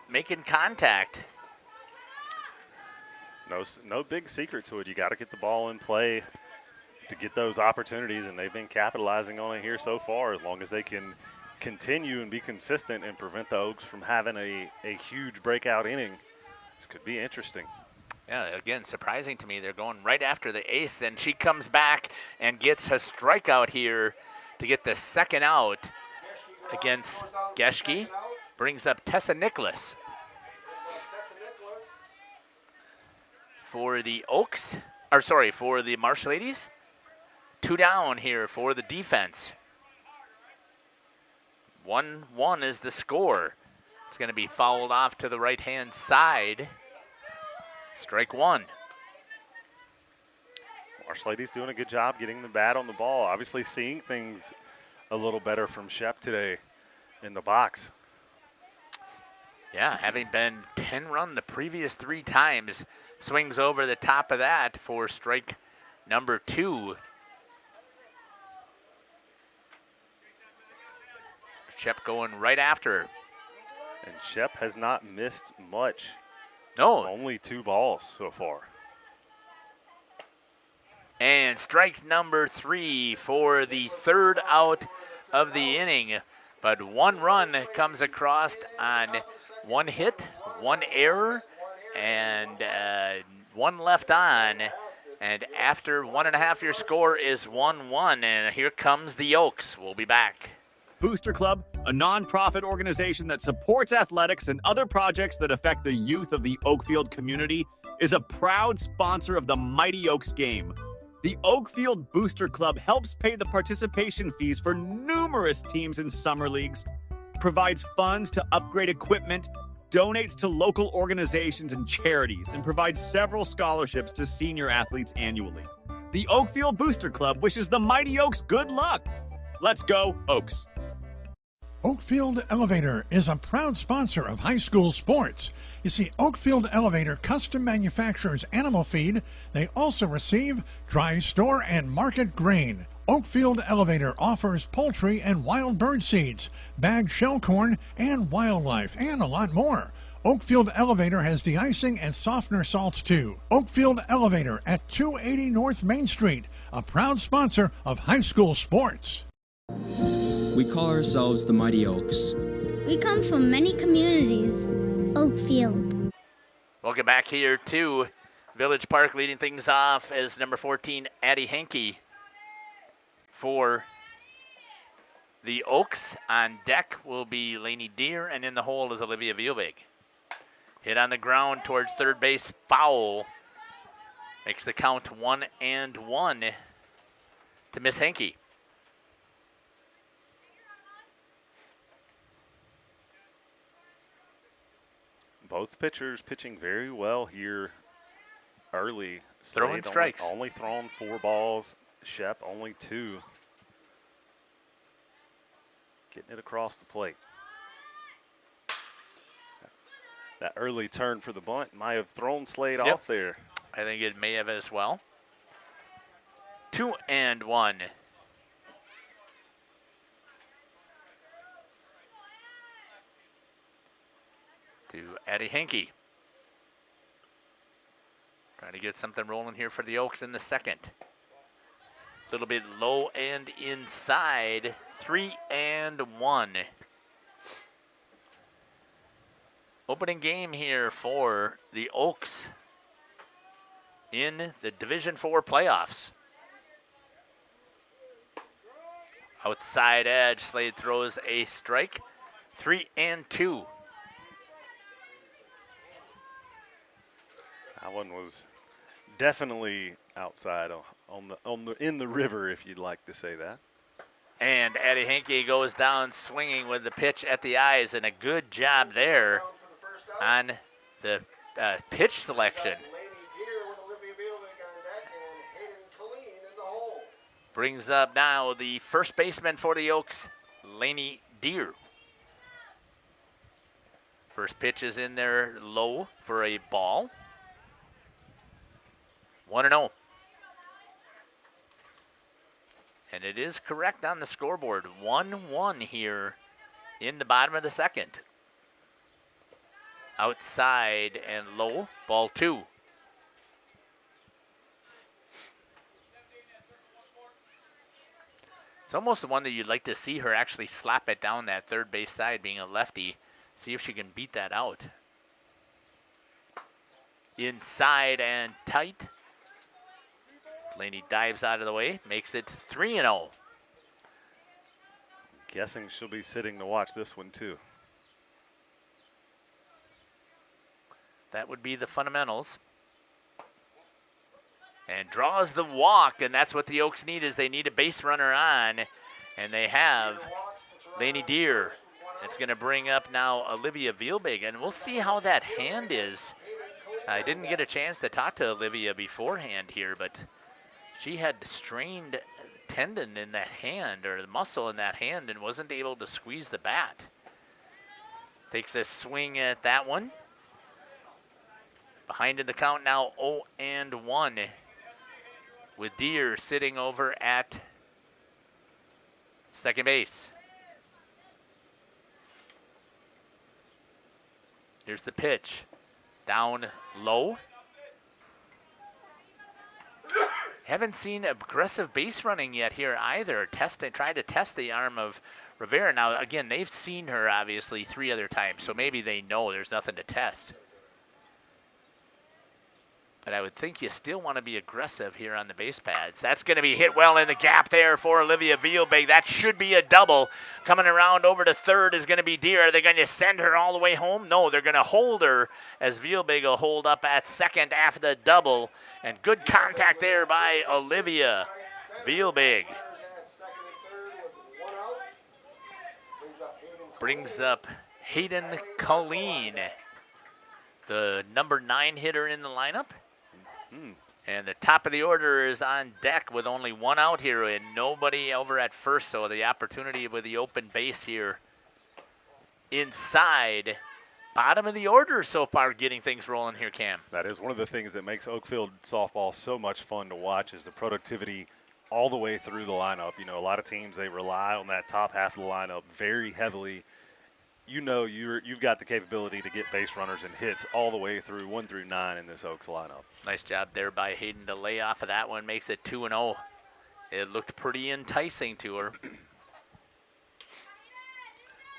making contact. No big secret to it. You got to get the ball in play to get those opportunities, and they've been capitalizing on it here so far. As long as they can continue and be consistent and prevent the Oaks from having a huge breakout inning, this could be interesting. Yeah, again, surprising to me. They're going right after the ace, and she comes back and gets her strikeout here to get the second out against Geschke. Brings up Tessa Nicholas for the Oaks, for the Marsh ladies. 2 down here for the defense. 1-1 is the score. It's going to be fouled off to the right-hand side. Strike 1. Marsh-Lady's doing a good job getting the bat on the ball. Obviously seeing things a little better from Shep today in the box. Yeah, having been 10-run the previous 3 times, swings over the top of that for strike number 2. Shep going right after her. And Shep has not missed much. No. Only 2 balls so far. And strike number 3 for the 3rd out of the inning. But 1 run comes across on 1 hit, 1 error, and 1 left on. And after 1.5, your score is 1-1. And here comes the Oaks. We'll be back. Booster Club, a nonprofit organization that supports athletics and other projects that affect the youth of the Oakfield community, is a proud sponsor of the Mighty Oaks game. The Oakfield Booster Club helps pay the participation fees for numerous teams in summer leagues, provides funds to upgrade equipment, donates to local organizations and charities, and provides several scholarships to senior athletes annually. The Oakfield Booster Club wishes the Mighty Oaks good luck. Let's go, Oaks. Oakfield Elevator is a proud sponsor of high school sports. You see, Oakfield Elevator custom manufactures animal feed. They also receive dry store and market grain. Oakfield Elevator offers poultry and wild bird seeds, bagged shell corn, and wildlife, and a lot more. Oakfield Elevator has de-icing and softener salts too. Oakfield Elevator at 280 North Main Street, a proud sponsor of high school sports. We call ourselves the Mighty Oaks. We come from many communities. Oakfield. Welcome back here to Village Park, leading things off as number 14, Addie Henke. For the Oaks, on deck will be Lainey Deer, and in the hole is Olivia Vielbig. Hit on the ground towards third base, foul. Makes the count 1-1 to Miss Henke. Both pitchers pitching very well here early. Throwing strikes. Only thrown 4 balls. Shep only 2. Getting it across the plate. That early turn for the bunt might have thrown Slade off there. I think it may have as well. 2-1. To Addie Henke. Trying to get something rolling here for the Oaks in the second. A little bit low and inside. 3-1. Opening game here for the Oaks in the Division IV playoffs. Outside edge, Slade throws a strike. 3-2. That one was definitely outside in the river, if you'd like to say that. And Addie Henke goes down swinging with the pitch at the eyes, and a good job there on the pitch selection. Brings up now the first baseman for the Oaks, Lainey Deer. First pitch is in there low for a ball. 1-0. And it is correct on the scoreboard. 1-1 here in the bottom of the second. Outside and low, ball 2. It's almost the one that you'd like to see her actually slap it down that third base side, being a lefty. See if she can beat that out. Inside and tight. Laney dives out of the way, makes it 3-0. Guessing she'll be sitting to watch this one too. That would be the fundamentals. And draws the walk, and that's what the Oaks need, is they need a base runner on, and they have Lainey Deer. It's going to bring up now Olivia Vielbig, and we'll see how that hand is. I didn't get a chance to talk to Olivia beforehand here, but She had strained tendon in that hand, or the muscle in that hand, and wasn't able to squeeze the bat. Takes a swing at that one. Behind in the count now, 0-1. With Deere sitting over at second base. Here's the pitch. Down low. Haven't seen aggressive base running yet here either. Tried to test the arm of Rivera. Now, again, they've seen her, obviously, 3 other times, so maybe they know there's nothing to test. But I would think you still want to be aggressive here on the base pads. That's going to be hit well in the gap there for Olivia Vielbig. That should be a double. Coming around over to third is going to be Deere. Are they going to send her all the way home? No, they're going to hold her as Vielbig will hold up at second after the double. And good contact there by Olivia Vielbig. Brings up Hayden Colleen, the number 9 hitter in the lineup. And the top of the order is on deck with only 1 out here and nobody over at first. So the opportunity with the open base here inside. Bottom of the order so far, getting things rolling here, Cam. That is one of the things that makes Oakfield softball so much fun to watch, is the productivity all the way through the lineup. You know, a lot of teams, they rely on that top half of the lineup very heavily. You know, you've got the capability to get base runners and hits all the way through 1 through 9 in this Oaks lineup. Nice job there by Hayden to lay off of that one. Makes it 2-0. It looked pretty enticing to her.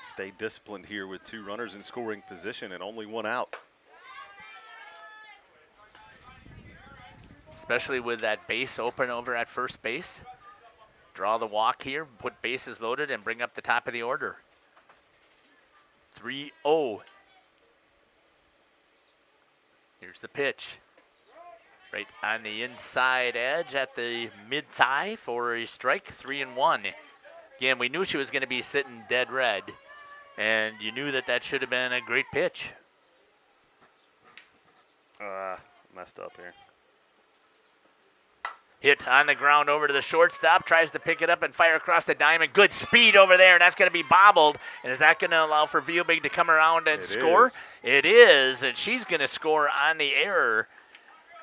Stay disciplined here with 2 runners in scoring position and only 1 out. Especially with that base open over at first base. Draw the walk here, put bases loaded, and bring up the top of the order. 3-0. Here's the pitch. Right on the inside edge at the mid-thigh for a strike, 3-1. Again, we knew she was going to be sitting dead red, and you knew that should have been a great pitch. Messed up here. Hit on the ground over to the shortstop, tries to pick it up and fire across the diamond. Good speed over there, and that's going to be bobbled. And is that going to allow for Vielbig to come around and score? It is, and she's going to score on the error.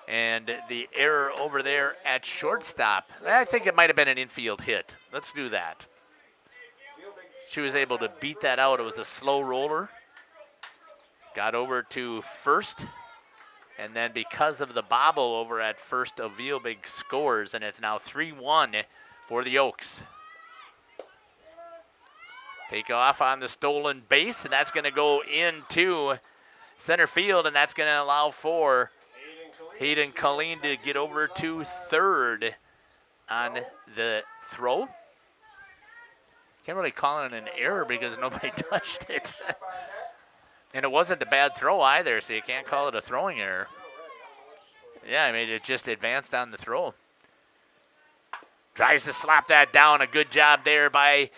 And the error over there at shortstop. I think it might have been an infield hit. Let's do that. She was able to beat that out. It was a slow roller. Got over to first. And then because of the bobble over at first, Vielbig scores, and it's now 3-1 for the Oaks. Take off on the stolen base, and that's going to go into center field, and that's going to allow for Hayden Colleen to get over to third on the throw. Can't really call it an error because nobody touched it. And it wasn't a bad throw either, so you can't call it a throwing error. Yeah, I mean, it just advanced on the throw. Tries to slap that down. A good job there by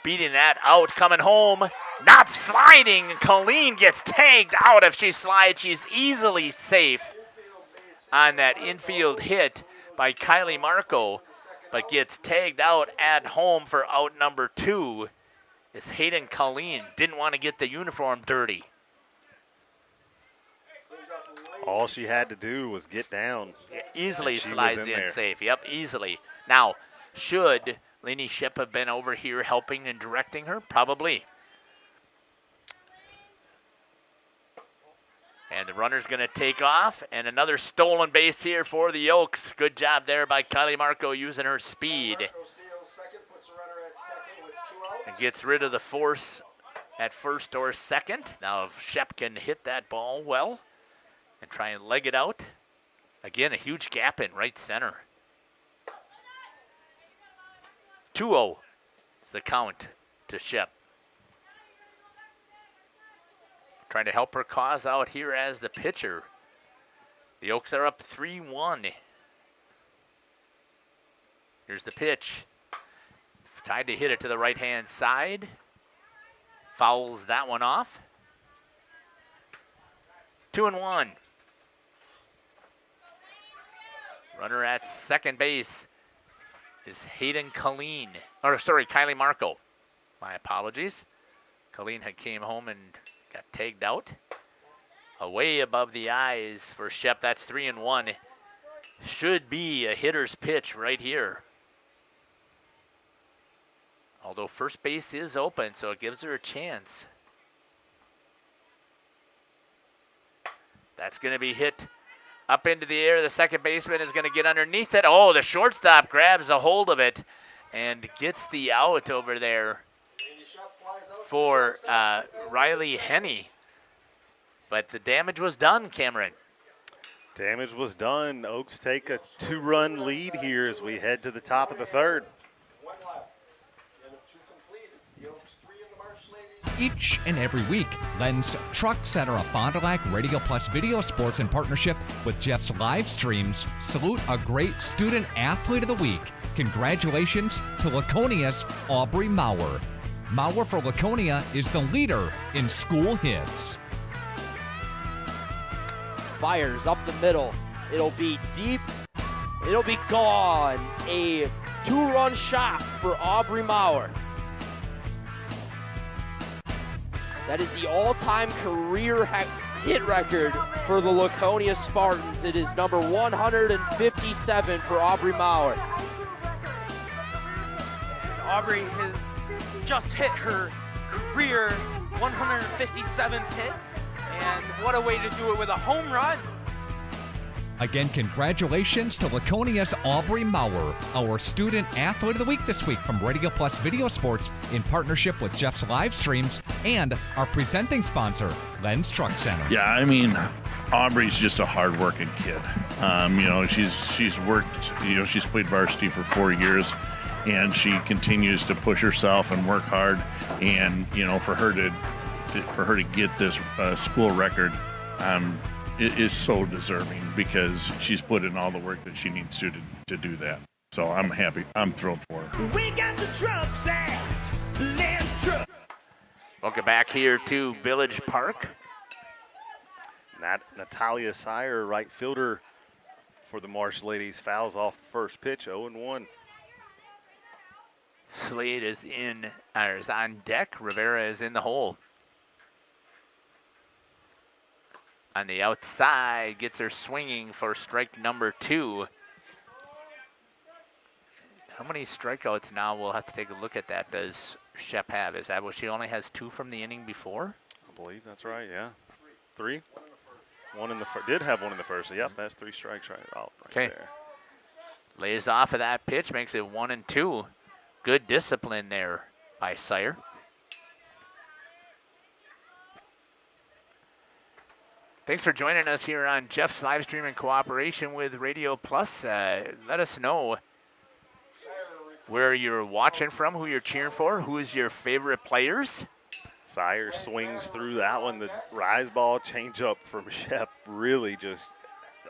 beating that out. Coming home, not sliding. Colleen gets tagged out. If she slides, she's easily safe on that infield hit by Kylie Marco, but gets tagged out at home for out number 2. Is Hayden Colleen. Didn't want to get the uniform dirty. All she had to do was get down. Easily slides in safe. Yep, easily. Now, should Lainey Ship have been over here helping and directing her? Probably. And the runner's going to take off, and another stolen base here for the Oaks. Good job there by Kylie Marco using her speed. And gets rid of the force at first or second. Now if Shep can hit that ball well and try and leg it out. Again, a huge gap in right center. 2-0 is the count to Shep. Trying to help her cause out here as the pitcher. The Oaks are up 3-1. Here's the pitch. Tried to hit it to the right-hand side. Fouls that one off. 2-1. Runner at second base is Kylie Marco. My apologies. Colleen had came home and got tagged out. Away above the eyes for Shep. That's 3-1. Should be a hitter's pitch right here. Although first base is open, so it gives her a chance. That's going to be hit up into the air. The second baseman is going to get underneath it. Oh, the shortstop grabs a hold of it and gets the out over there for Riley Henney. But the damage was done, Cameron. Damage was done. Oaks take a 2-run lead here as we head to the top of the third. Each and every week, Len's Truck Center of Fond du Lac Radio Plus Video Sports in partnership with Jeff's live streams salute a great student athlete of the week. Congratulations to Laconia's Aubrey Maurer. Maurer for Laconia is the leader in school hits. Fires up the middle. It'll be deep. It'll be gone. A 2-run shot for Aubrey Maurer. That is the all-time career hit record for the Laconia Spartans. It is number 157 for Aubrey Maurer. And Aubrey has just hit her career 157th hit. And what a way to do it with a home run. Again, congratulations to Laconia's Aubrey Maurer, our student athlete of the week this week from Radio Plus Video Sports in partnership with Jeff's live streams and our presenting sponsor, Len's Truck Center. Yeah, I mean, Aubrey's just a hard-working kid. She's worked, she's played varsity for 4 years, and she continues to push herself and work hard. And, for her to get this school record, it is so deserving because she's put in all the work that she needs to do that. So I'm happy. I'm thrilled for her. We got the trucks at Len's Truck. Welcome back here to Village Park. Natalia Sire, right fielder for the Marsh Ladies, fouls off the first pitch, 0-1. Slade is on deck. Rivera is in the hole. On the outside, gets her swinging for strike number 2. How many strikeouts now? We'll have to take a look at that. Does Shep have? Is that what she only has 2 from the inning before? I believe that's right, yeah. 3? One in the first. Did have one in the first. So yep, that's 3 strikes right there. Lays off of that pitch, makes it 1-2. Good discipline there by Sire. Thanks for joining us here on Jeff's live stream in cooperation with Radio Plus. Let us know where you're watching from, who you're cheering for, who is your favorite players. Sire swings through that one. The rise ball changeup from Shep really just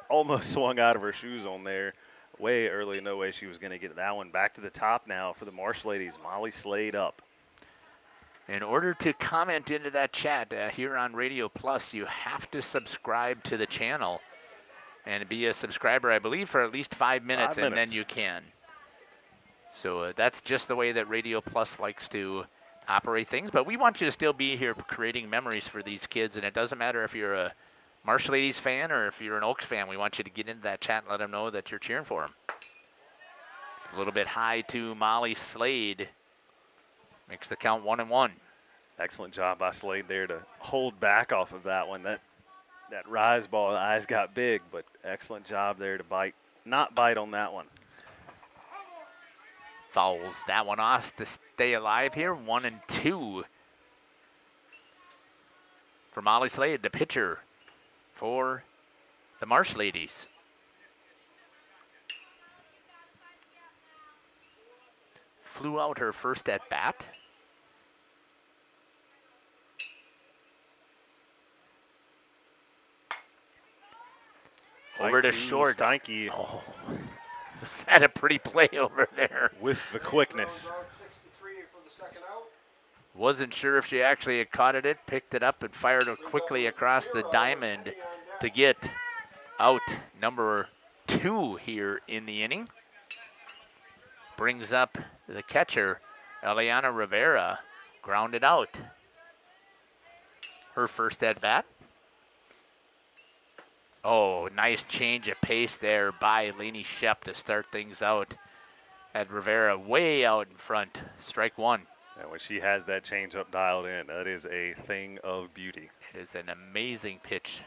almost swung out of her shoes on there. Way early, no way she was going to get that one. Back to the top now for the Marsh Ladies. Molly Slade up. In order to comment into that chat here on Radio Plus, you have to subscribe to the channel and be a subscriber, I believe, for at least 5 minutes, and then you can. So that's just the way that Radio Plus likes to operate things. But we want you to still be here creating memories for these kids, and it doesn't matter if you're a Marsh Ladies fan or if you're an Oaks fan. We want you to get into that chat and let them know that you're cheering for them. It's a little bit high to Molly Slade. Makes the count 1-1. Excellent job by Slade there to hold back off of that one. That rise ball, the eyes got big, but excellent job there to not bite on that one. Fouls that one off to stay alive here. 1-2 for Molly Slade, the pitcher for the Marsh Ladies. Flew out her first at bat. Over to short. Steinke. Oh, was that a pretty play over there? With the quickness. Wasn't sure if she actually had caught it, picked it up and fired it quickly across the diamond to get out number 2. 2 here in the inning. Brings up the catcher, Eliana Rivera, grounded out. Her first at bat. Oh, nice change of pace there by Lainey Shep to start things out. Had Rivera way out in front. Strike 1. And when she has that changeup dialed in, that is a thing of beauty. It is an amazing pitch.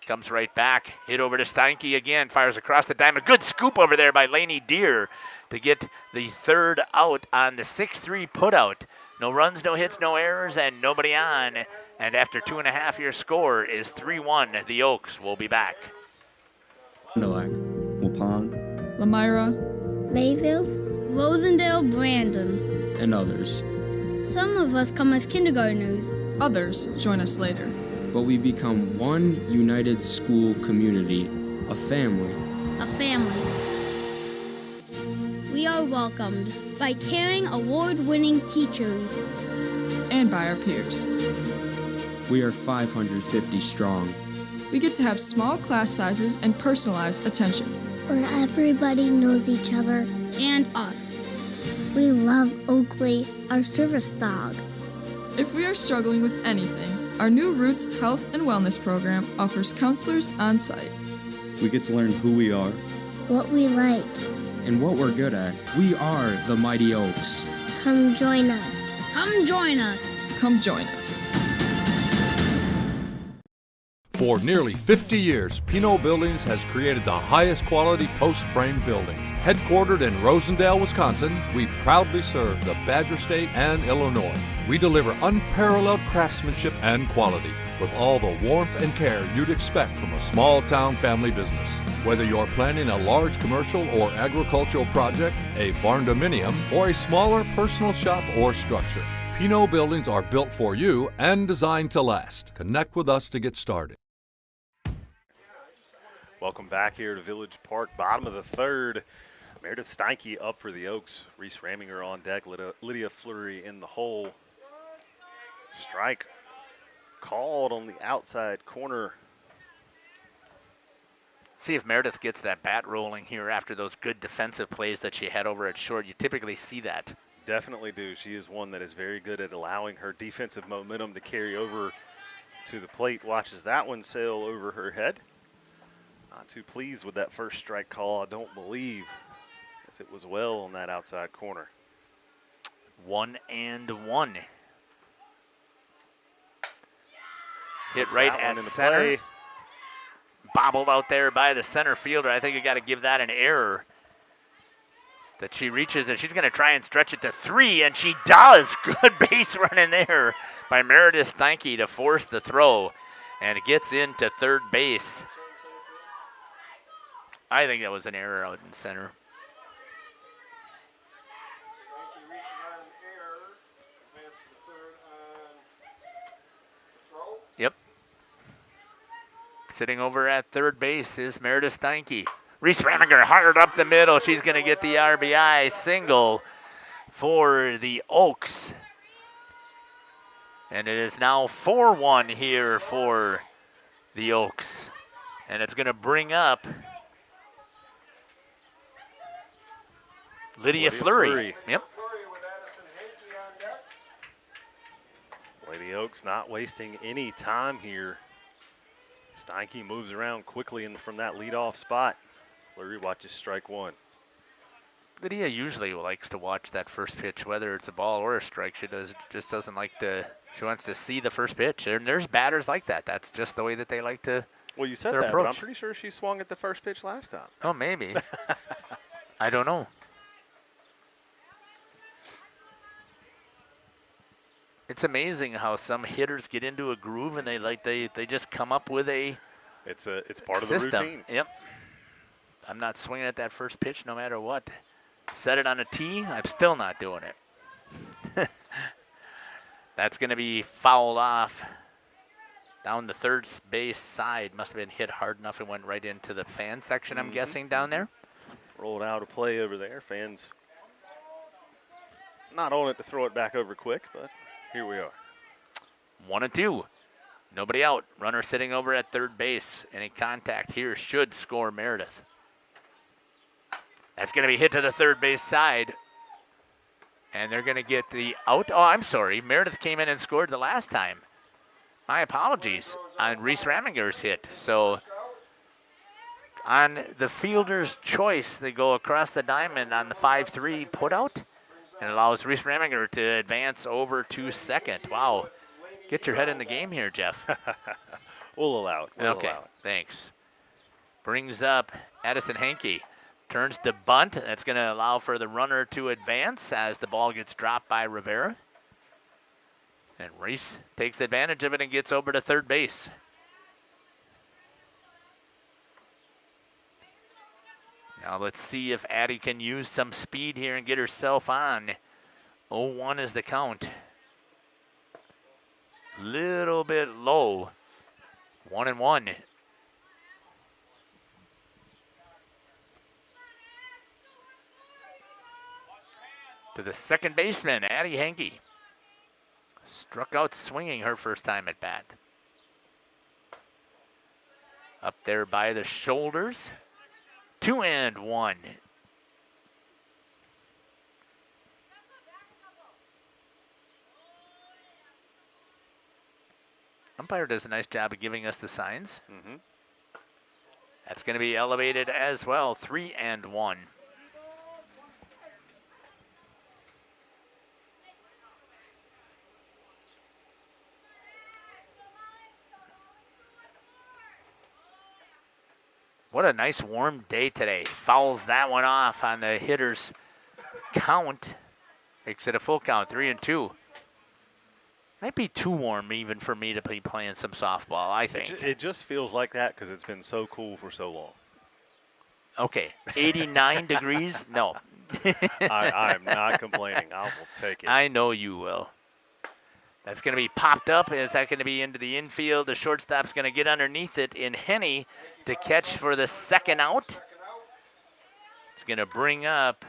Comes right back, hit over to Steinke again, fires across the diamond. Good scoop over there by Lainey Deer to get the 3rd out on the 6-3 putout. No runs, no hits, no errors, and nobody on. And after 2.5, your score is 3-1. The Oaks will be back. Waupun, Lamira, Mayville, Rosendale, Brandon, and others. Some of us come as kindergartners. Others join us later. But we become one united school community, a family. A family. We are welcomed by caring, award-winning teachers. And by our peers. We are 550 strong. We get to have small class sizes and personalized attention. Where everybody knows each other. And us. We love Oakley, our service dog. If we are struggling with anything, our new Roots Health and Wellness program offers counselors on site. We get to learn who we are, what we like, and what we're good at. We are the Mighty Oaks. Come join us. Come join us. Come join us. For nearly 50 years, Pinot Buildings has created the highest quality post-frame buildings. Headquartered in Rosendale, Wisconsin, we proudly serve the Badger State and Illinois. We deliver unparalleled craftsmanship and quality with all the warmth and care you'd expect from a small-town family business. Whether you're planning a large commercial or agricultural project, a barn-dominium, or a smaller personal shop or structure, Pinot Buildings are built for you and designed to last. Connect with us to get started. Welcome back here to Village Park, bottom of the 3rd. Meredith Steinke up for the Oaks. Reese Raminger on deck, Lydia Fleury in the hole. Strike called on the outside corner. See if Meredith gets that bat rolling here after those good defensive plays that she had over at short. You typically see that. Definitely do. She is one that is very good at allowing her defensive momentum to carry over to the plate. Watches that one sail over her head. Not too pleased with that first strike call, I don't believe, as it was well on that outside corner. 1-1. Hit right at center. Play. Bobbled out there by the center fielder. I think you got to give that an error. That she reaches and she's going to try and stretch it to 3, and she does. Good base running there by Meredith Steinke to force the throw, and it gets into 3rd base. I think that was an error out in center. Steinke reaches on an error. Advances to 3rd on throw. Yep. Sitting over at 3rd base is Meredith Steinke. Reese Raminger hard up the middle. She's going to get the RBI single for the Oaks. And it is now 4-1 here for the Oaks. And it's going to bring up Lydia Fleury. Yep. Lady Oaks not wasting any time here. Steinke moves around quickly from that leadoff spot. Fleury watches strike 1. Lydia usually likes to watch that first pitch, whether it's a ball or a strike. She just doesn't like to. She wants to see the first pitch. And there's batters like that. That's just the way that they like to. Well, you said their that, approach. but I'm pretty sure she swung at the first pitch last time. Oh, maybe. I don't know. It's amazing how some hitters get into a groove and they just come up with a. It's part of system. the routine. Yep. I'm not swinging at that first pitch no matter what. Set it on a tee, I'm still not doing it. That's going to be fouled off down the 3rd base side. Must have been hit hard enough it went right into the fan section, I'm guessing, down there. Rolled out a play over there. Fans not on it to throw it back over quick, but here we are. 1-2. Nobody out. Runner sitting over at third base. Any contact here should score Meredith. That's going to be hit to the third base side. And they're going to get the out. Oh, I'm sorry. Meredith came in and scored the last time. My apologies on Reese Raminger's hit. So on the fielder's choice, they go across the diamond on the 5-3 putout and allows Reese Raminger to advance over to second. Wow. Get your head in the game here, Jeff. We'll allow it. We'll okay, allow it. Thanks. Brings up Addison Hankey. Turns to bunt. That's going to allow for the runner to advance as the ball gets dropped by Rivera. And Reese takes advantage of it and gets over to third base. Now let's see if Addie can use some speed here and get herself on. 0-1 is the count. Little bit low. 1-1. To the second baseman, Addie Hankey. Struck out swinging her first time at bat. Up there by the shoulders. 2-1. Umpire does a nice job of giving us the signs. Mm-hmm. That's going to be elevated as well. 3-1. What a nice warm day today. Fouls that one off on the hitter's count. Makes it a full count, 3-2. Might be too warm even for me to be playing some softball, I think. It just feels like that because it's been so cool for so long. Okay, 89 degrees? No. I'm not complaining. I will take it. I know you will. That's going to be popped up. Is that going to be into the infield? The shortstop's going to get underneath it in Henny to catch for the second out. It's going to bring up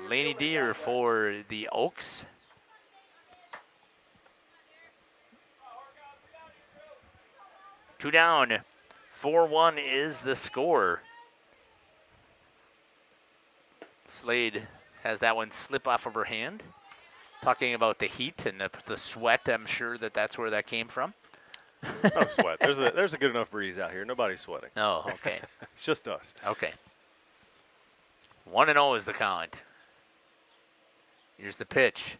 Laney Deer for the Oaks. Two down. 4-1 is the score. Slade has that one slip off of her hand. Talking about the heat and the sweat, I'm sure that's where that came from. No sweat. There's a good enough breeze out here. Nobody's sweating. Oh, okay. It's just us. Okay. 1-0 is the count. Here's the pitch.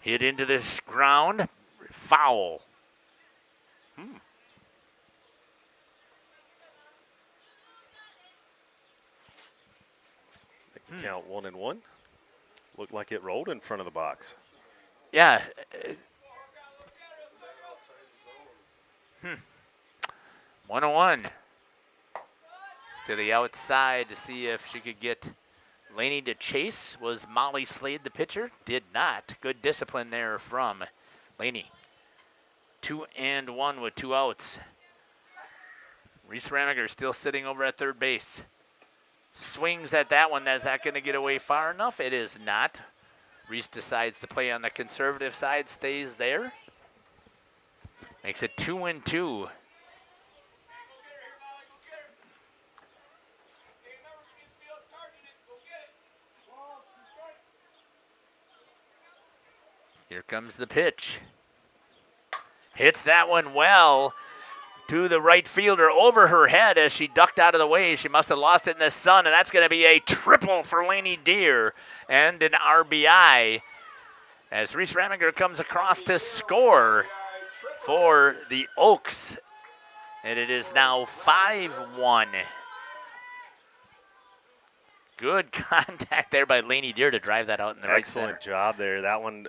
Hit into this ground. Foul. Count 1-1. Looked like it rolled in front of the box. Yeah. 1-1 to the outside to see if she could get Laney to chase. Was Molly Slade the pitcher? Did not. Good discipline there from Laney. 2-1 with 2 outs. Reese Ramiger still sitting over at third base. Swings at that one. Is that going to get away far enough? It is not. Reese decides to play on the conservative side, stays there. Makes it 2-2. Here comes the pitch. Hits that one well to the right fielder over her head as she ducked out of the way. She must have lost it in the sun, and that's going to be a triple for Laney Deer and an RBI as Reese Raminger comes across to score for the Oaks. And it is now 5-1. Good contact there by Laney Deer to drive that out in the right center. Excellent job there. That one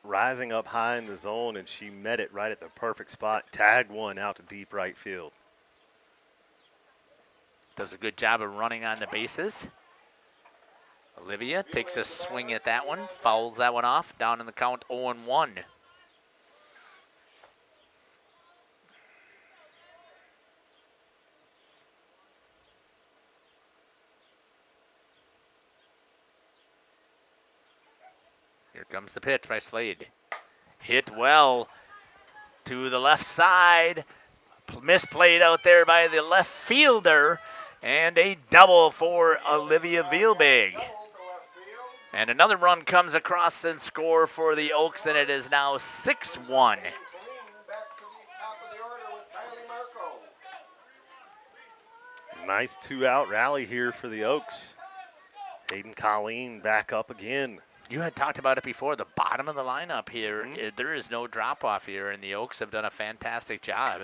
rising up high in the zone, and she met it right at the perfect spot. Tagged one out to deep right field. Does a good job of running on the bases. Olivia takes a swing at that one, fouls that one off, down in the count 0-1. Here comes the pitch by Slade. Hit well to the left side. Misplayed out there by the left fielder. And a double for Olivia Vielbig. And another run comes across and score for the Oaks, and it is now 6-1. Nice 2-out rally here for the Oaks. Hayden Colleen back up again. You had talked about it before, the bottom of the lineup here. There is no drop-off here, and the Oaks have done a fantastic job.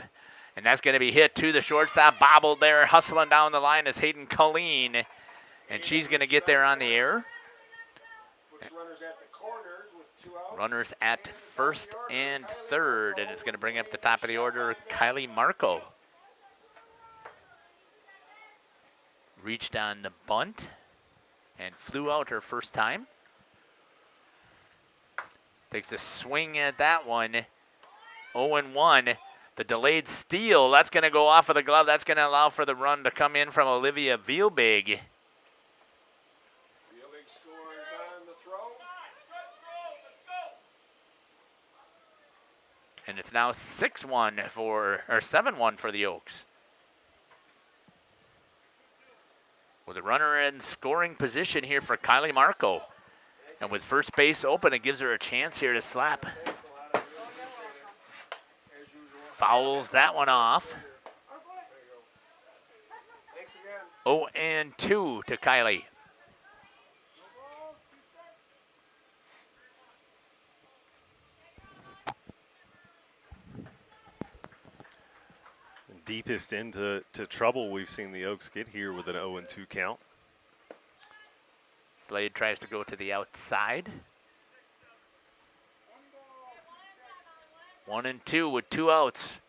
And that's going to be hit to the shortstop, bobbled there, hustling down the line is Hayden Colleen. And she's going to get there on the air. Runners at first and third, and it's going to bring up the top of the order, Kylie Marco. Reached on the bunt and flew out her first time. Takes a swing at that one. 0-1. The delayed steal, that's going to go off of the glove. That's going to allow for the run to come in from Olivia Vielbig. And it's now 6-1 or 7-1 for the Oaks. With a runner in scoring position here for Kylie Marco. And with first base open, it gives her a chance here to slap. Fouls that one off. 0-2 to Kylie. Deepest into trouble we've seen the Oaks get here with an 0-2 count. Slade tries to go to the outside. 1-2 with 2 outs.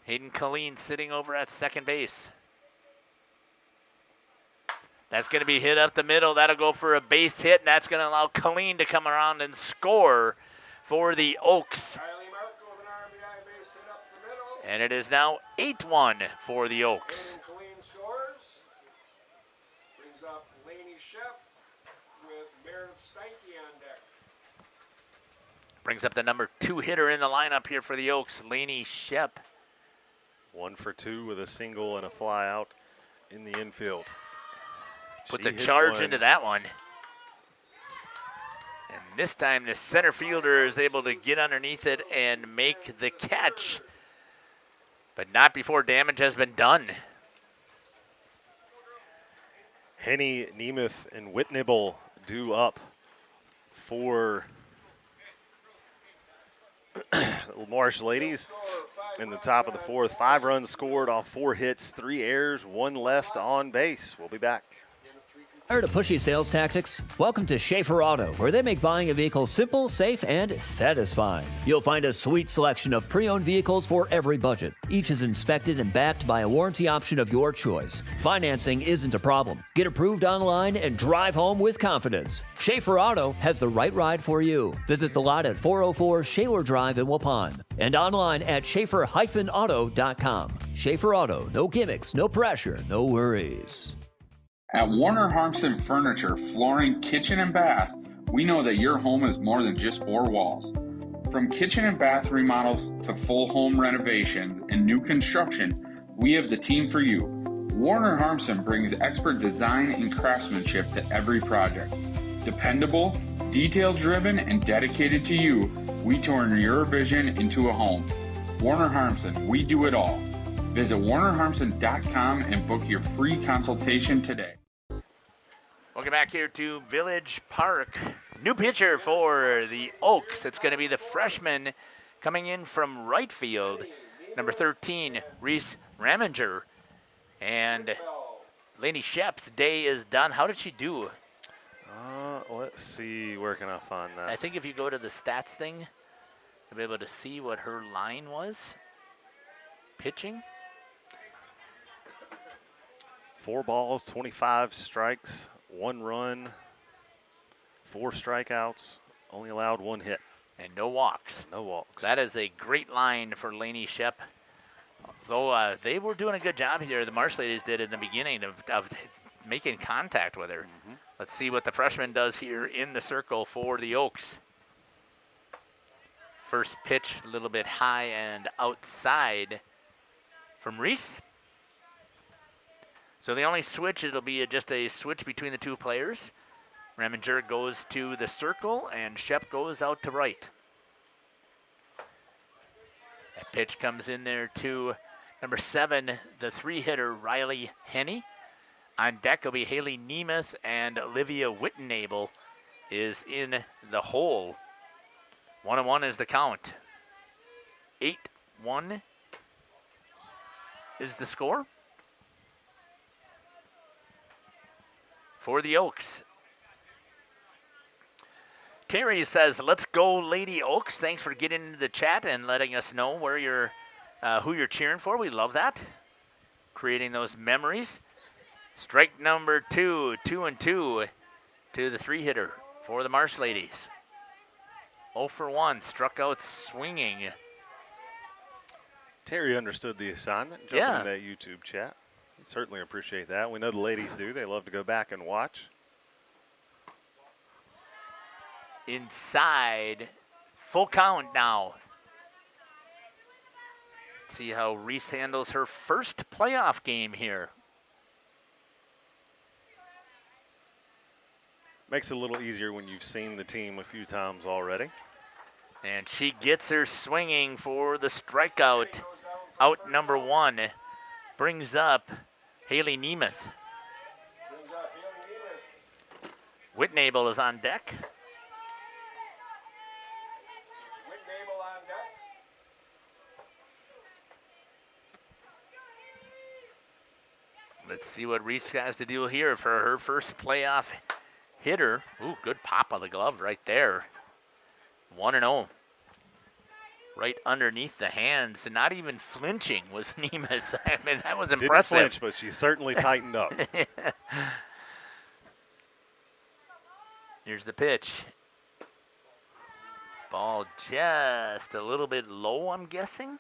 Hayden Colleen sitting over at second base. That's going to be hit up the middle. That'll go for a base hit, and that's going to allow Colleen to come around and score for the Oaks. And it is now 8-1 for the Oaks. Brings up Lainey Shep with Meredith Steinke on deck. Brings up the number 2 hitter in the lineup here for the Oaks, Lainey Shep. 1 for 2 with a single and a fly out in the infield. Puts a charge into that one. And this time the center fielder is able to get underneath it and make the catch. But not before damage has been done. Henny, Nemeth, and Whitnibble due up for Marsh Ladies in the top of the 4th. 5 runs scored off 4 hits, 3 errors, 1 left on base. We'll be back. Tired of pushy sales tactics? Welcome to Schaefer Auto, where they make buying a vehicle simple, safe, and satisfying. You'll find a sweet selection of pre-owned vehicles for every budget. Each is inspected and backed by a warranty option of your choice. Financing isn't a problem. Get approved online and drive home with confidence. Schaefer Auto has the right ride for you. Visit the lot at 404 Shaler Drive in Waupun and online at schaefer-auto.com. Schaefer Auto, no gimmicks, no pressure, no worries. At Warner Harmson Furniture, Flooring, Kitchen, and Bath, we know that your home is more than just 4 walls. From kitchen and bath remodels to full home renovations and new construction, we have the team for you. Warner Harmson brings expert design and craftsmanship to every project. Dependable, detail-driven, and dedicated to you, we turn your vision into a home. Warner Harmson, we do it all. Visit warnerharmson.com and book your free consultation today. Welcome back here to Village Park. New pitcher for the Oaks. It's going to be the freshman coming in from right field, number 13, Reese Raminger. And Lainey Shep's day is done. How did she do? Let's see. Where can I find that? I think if you go to the stats thing, you'll be able to see what her line was. Pitching. 4 balls, 25 strikes, 1 run, 4 strikeouts, only allowed 1 hit. And no walks. No walks. That is a great line for Lainey Shep. Though they were doing a good job here, the Marsh Ladies did in the beginning of making contact with her. Mm-hmm. Let's see what the freshman does here in the circle for the Oaks. First pitch a little bit high and outside from Reese. So the only switch, it'll be just a switch between the two players. Reminger goes to the circle, and Shep goes out to right. That pitch comes in there to number 7, the 3-hitter, Riley Henney. On deck will be Haley Nemeth, and Olivia Wittenable is in the hole. 1-1 is the count. 8-1 is the score for the Oaks. Terry says, "Let's go, Lady Oaks." Thanks for getting into the chat and letting us know where you're, who you're cheering for. We love that. Creating those memories. Strike number 2, 2-2 to the 3-hitter for the Marsh Ladies. 0 for 1, struck out swinging. Terry understood the assignment. Jumping in that YouTube chat. Certainly appreciate that. We know the ladies do. They love to go back and watch. Inside, full count now. Let's see how Reese handles her first playoff game here. Makes it a little easier when you've seen the team a few times already. And she gets her swinging for the strikeout. Out number 1 brings up Haley Nemeth. Whitnable is on deck. Let's see what Reese has to do here for her first playoff hitter. Ooh, good pop of the glove right there. 1-0. Right underneath the hands, and not even flinching was Nemeth. I mean, that was impressive. Didn't flinch, but she certainly tightened up. Here's the pitch. Ball just a little bit low, I'm guessing.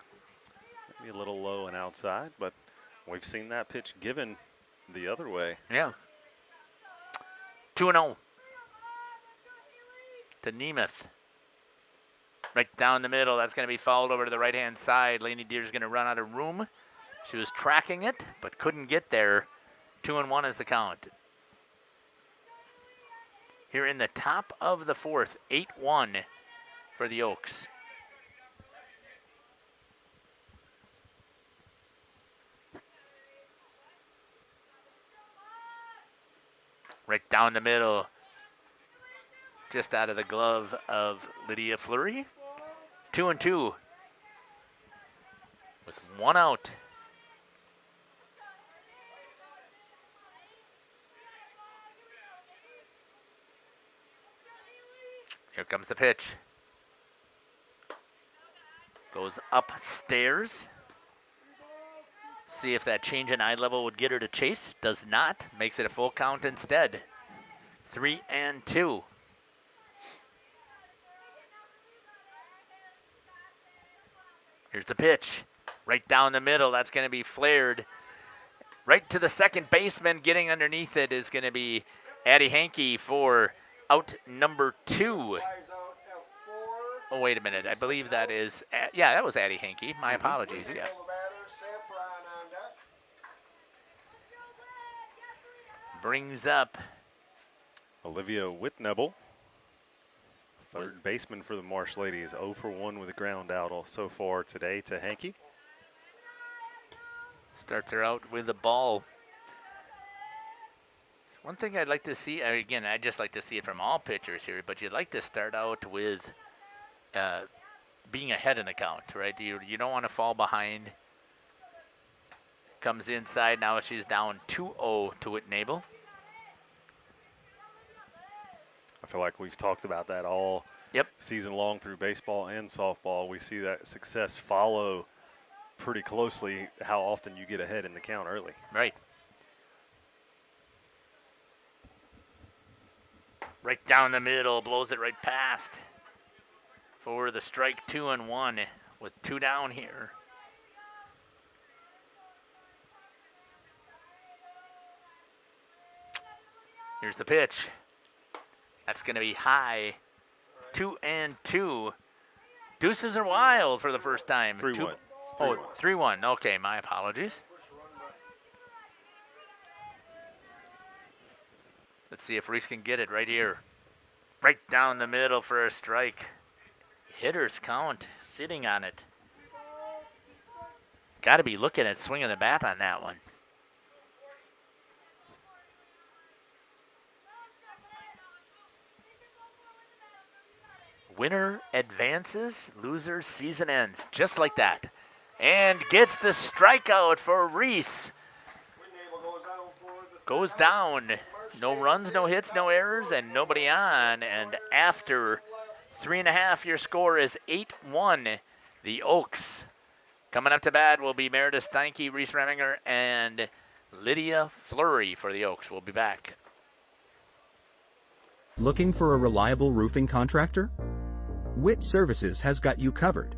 Maybe a little low and outside, but we've seen that pitch given the other way. Yeah. 2-0 to Nemeth. Right down the middle. That's going to be fouled over to the right-hand side. Lainey Deer's going to run out of room. She was tracking it, but couldn't get there. 2-1 is the count. Here in the top of the 4th, 8-1 for the Oaks. Right down the middle. Just out of the glove of Lydia Fleury. 2-2 with 1 out. Here comes the pitch. Goes upstairs. See if that change in eye level would get her to chase. Does not. Makes it a full count instead. 3-2. Here's the pitch. Right down the middle. That's going to be flared. Right to the second baseman. Getting underneath it is going to be Addie Hankey for out number 2. Oh, wait a minute. I believe that is, yeah, that was Addie Hankey. My apologies, yeah. Brings up Olivia Whitnable, third baseman for the Marsh Ladies. 0 for 1 with a ground out so far today to Hankey. Starts her out with the ball. One thing I'd like to see, again, I'd just like to see it from all pitchers here, but you'd like to start out with being ahead in the count, right? You don't want to fall behind. Comes inside, now she's down 2-0 to Whitnable. I feel like we've talked about that all season long through baseball and softball. We see that success follow pretty closely how often you get ahead in the count early. Right. Right down the middle, blows it right past for the strike. 2-1 with 2 down here. Here's the pitch. That's going to be high. 2-2. Deuces are wild for the first time. 3-1. Oh, 3-1. Okay, my apologies. Let's see if Reese can get it right here. Right down the middle for a strike. Hitters count, sitting on it. Got to be looking at swinging the bat on that one. Winner advances, loser season ends. Just like that. And gets the strikeout for Reese. Goes down. No runs, no hits, no errors, and nobody on. And after 3.5, your score is 8-1. The Oaks. Coming up to bat will be Meredith Steinke, Reese Reminger, and Lydia Fleury for the Oaks. We'll be back. Looking for a reliable roofing contractor? Witt Services has got you covered.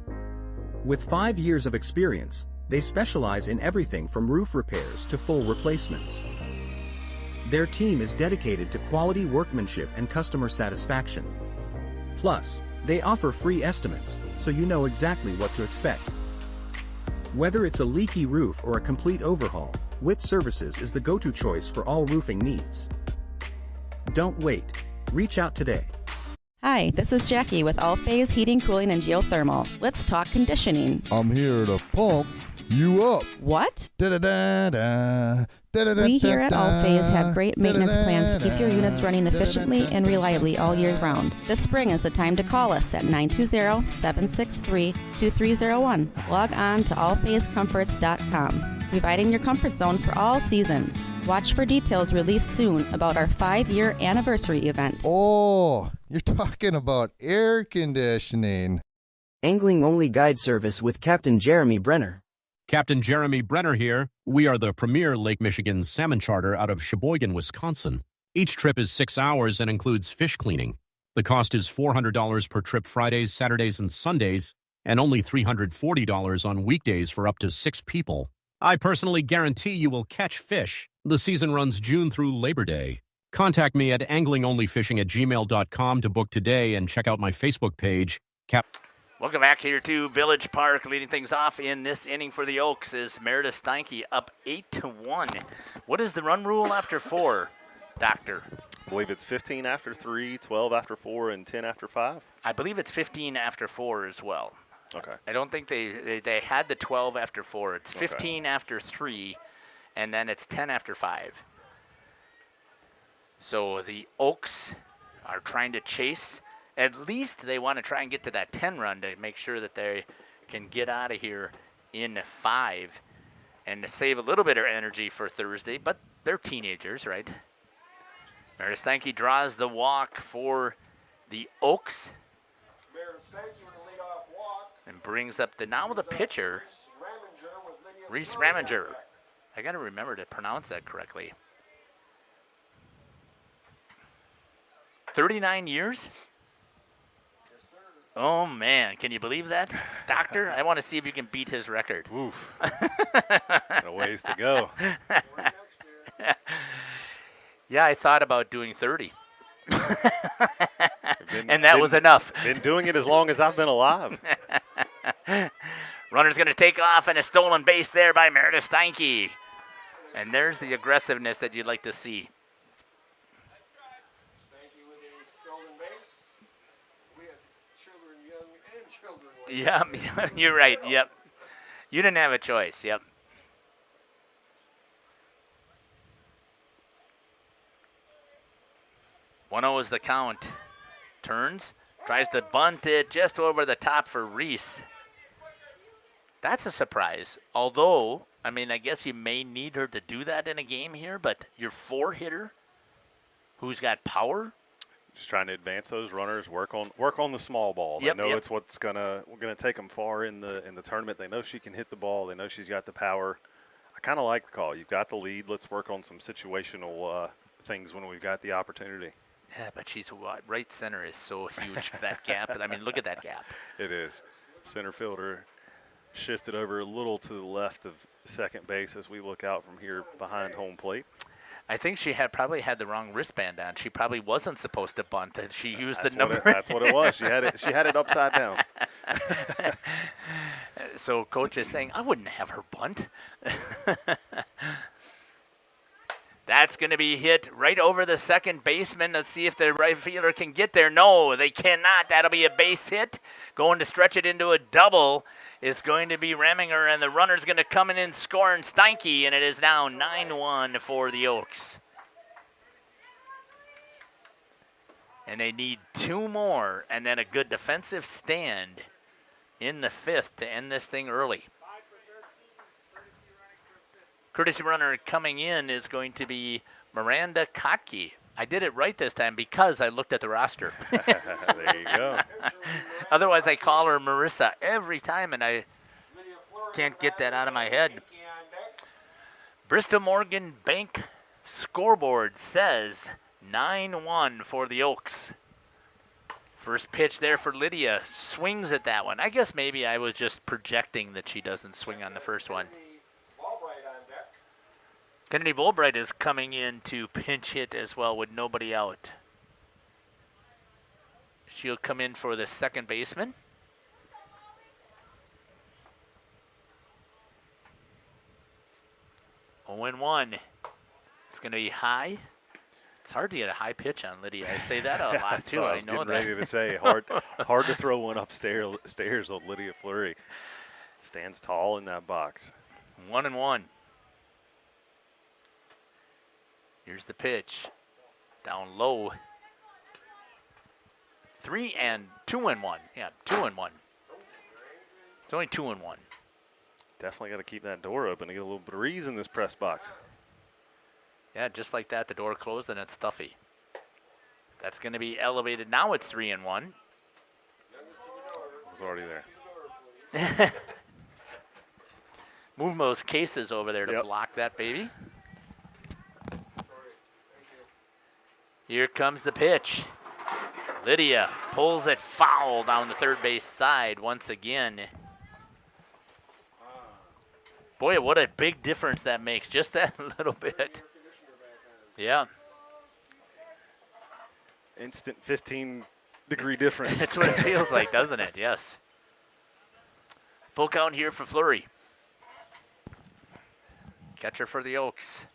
With 5 years of experience, they specialize in everything from roof repairs to full replacements. Their team is dedicated to quality workmanship and customer satisfaction. Plus, they offer free estimates, so you know exactly what to expect. Whether it's a leaky roof or a complete overhaul, Witt Services is the go-to choice for all roofing needs. Don't wait. Reach out today. Hi, this is Jackie with All Phase Heating, Cooling, and Geothermal. Let's talk conditioning. I'm here to pump you up. What? Da-da-da-da. We here at All Phase have great maintenance plans to keep your units running efficiently and reliably all year round. This spring is the time to call us at 920-763-2301. Log on to allphasecomforts.com, providing your comfort zone for all seasons. Watch for details released soon about our 5-year anniversary event. Oh, you're talking about air conditioning. Angling-only guide service with Captain Jeremy Brenner. Captain Jeremy Brenner here. We are the premier Lake Michigan salmon charter out of Sheboygan, Wisconsin. Each trip is 6 hours and includes fish cleaning. The cost is $400 per trip Fridays, Saturdays, and Sundays, and only $340 on weekdays for up to 6 people. I personally guarantee you will catch fish. The season runs June through Labor Day. Contact me at anglingonlyfishing@gmail.com to book today and check out my Facebook page. Welcome back here to Village Park. Leading things off in this inning for the Oaks is Meredith Steinke, up 8-1. What is the run rule after 4, Doctor? I believe it's 15 after 3, 12 after 4, and 10 after 5. I believe it's 15 after 4 as well. Okay. I don't think they had the 12 after 4. It's 15 after 3, and then it's 10 after 5. So the Oaks are trying to chase. At least they want to try and get to that 10 run to make sure that they can get out of here in 5 and to save a little bit of energy for Thursday, but they're teenagers, right? Meredith Steinke draws the walk for the Oaks and brings up the pitcher, Reese Reminger. I got to remember to pronounce that correctly. 39 years? Oh, man. Can you believe that? Doctor, I want to see if you can beat his record. Oof. Got a ways to go. Yeah, I thought about doing 30. And that was enough. Been doing it as long as I've been alive. Runner's going to take off, and a stolen base there by Meredith Steinke. And there's the aggressiveness that you'd like to see. Yep, you're right. Yep. You didn't have a choice. Yep. One-0 is the count. Turns. Tries to bunt it just over the top for Reese. That's a surprise. Although, I mean, I guess you may need her to do that in a game here, but your 4-hitter who's got power. Just trying to advance those runners, work on the small ball. They know it's what's gonna take them far in the tournament. They know she can hit the ball. They know she's got the power. I kind of like the call. You've got the lead. Let's work on some situational things when we've got the opportunity. Yeah, but she's right center is so huge for that gap. I mean, look at that gap. It is. Center fielder shifted over a little to the left of second base as we look out from here behind home plate. I think she probably had the wrong wristband on. She probably wasn't supposed to bunt. She used the number. That's what it was. She had it upside down. So coach is saying, I wouldn't have her bunt. That's going to be hit right over the second baseman. Let's see if the right fielder can get there. No, they cannot. That'll be a base hit. Going to stretch it into a double is going to be Reminger, and the runner's going to come in and score in Steinke, and it is now 9-1 for the Oaks. And they need 2 more and then a good defensive stand in the 5th to end this thing early. Courtesy runner coming in is going to be Miranda Kotke. I did it right this time because I looked at the roster. There you go. Otherwise, I call her Marissa every time, and I can't get that out of my head. Bristol Morgan Bank scoreboard says 9-1 for the Oaks. First pitch there for Lydia. Swings at that one. I guess maybe I was just projecting that she doesn't swing on the first one. Kennedy Bulbright is coming in to pinch hit as well with nobody out. She'll come in for the second baseman. 0-1. It's going to be high. It's hard to get a high pitch on Lydia. I say that a lot too. I know that. Ready to say hard to throw one upstairs on Lydia Fleury. Stands tall in that box. 1-1. Here's the pitch. Down low. 2-1. Yeah, 2-1. It's only 2-1. Definitely got to keep that door open to get a little breeze in this press box. Yeah, just like that, the door closed and it's stuffy. That's going to be elevated. Now it's 3-1. It was already there. Move those cases over there to block that baby. Here comes the pitch. Lydia pulls it foul down the third base side once again. Boy, what a big difference that makes, just that little bit. Yeah. Instant 15-degree difference. That's what it feels like, doesn't it? Yes. Full count here for Fleury. Catcher for the Oaks.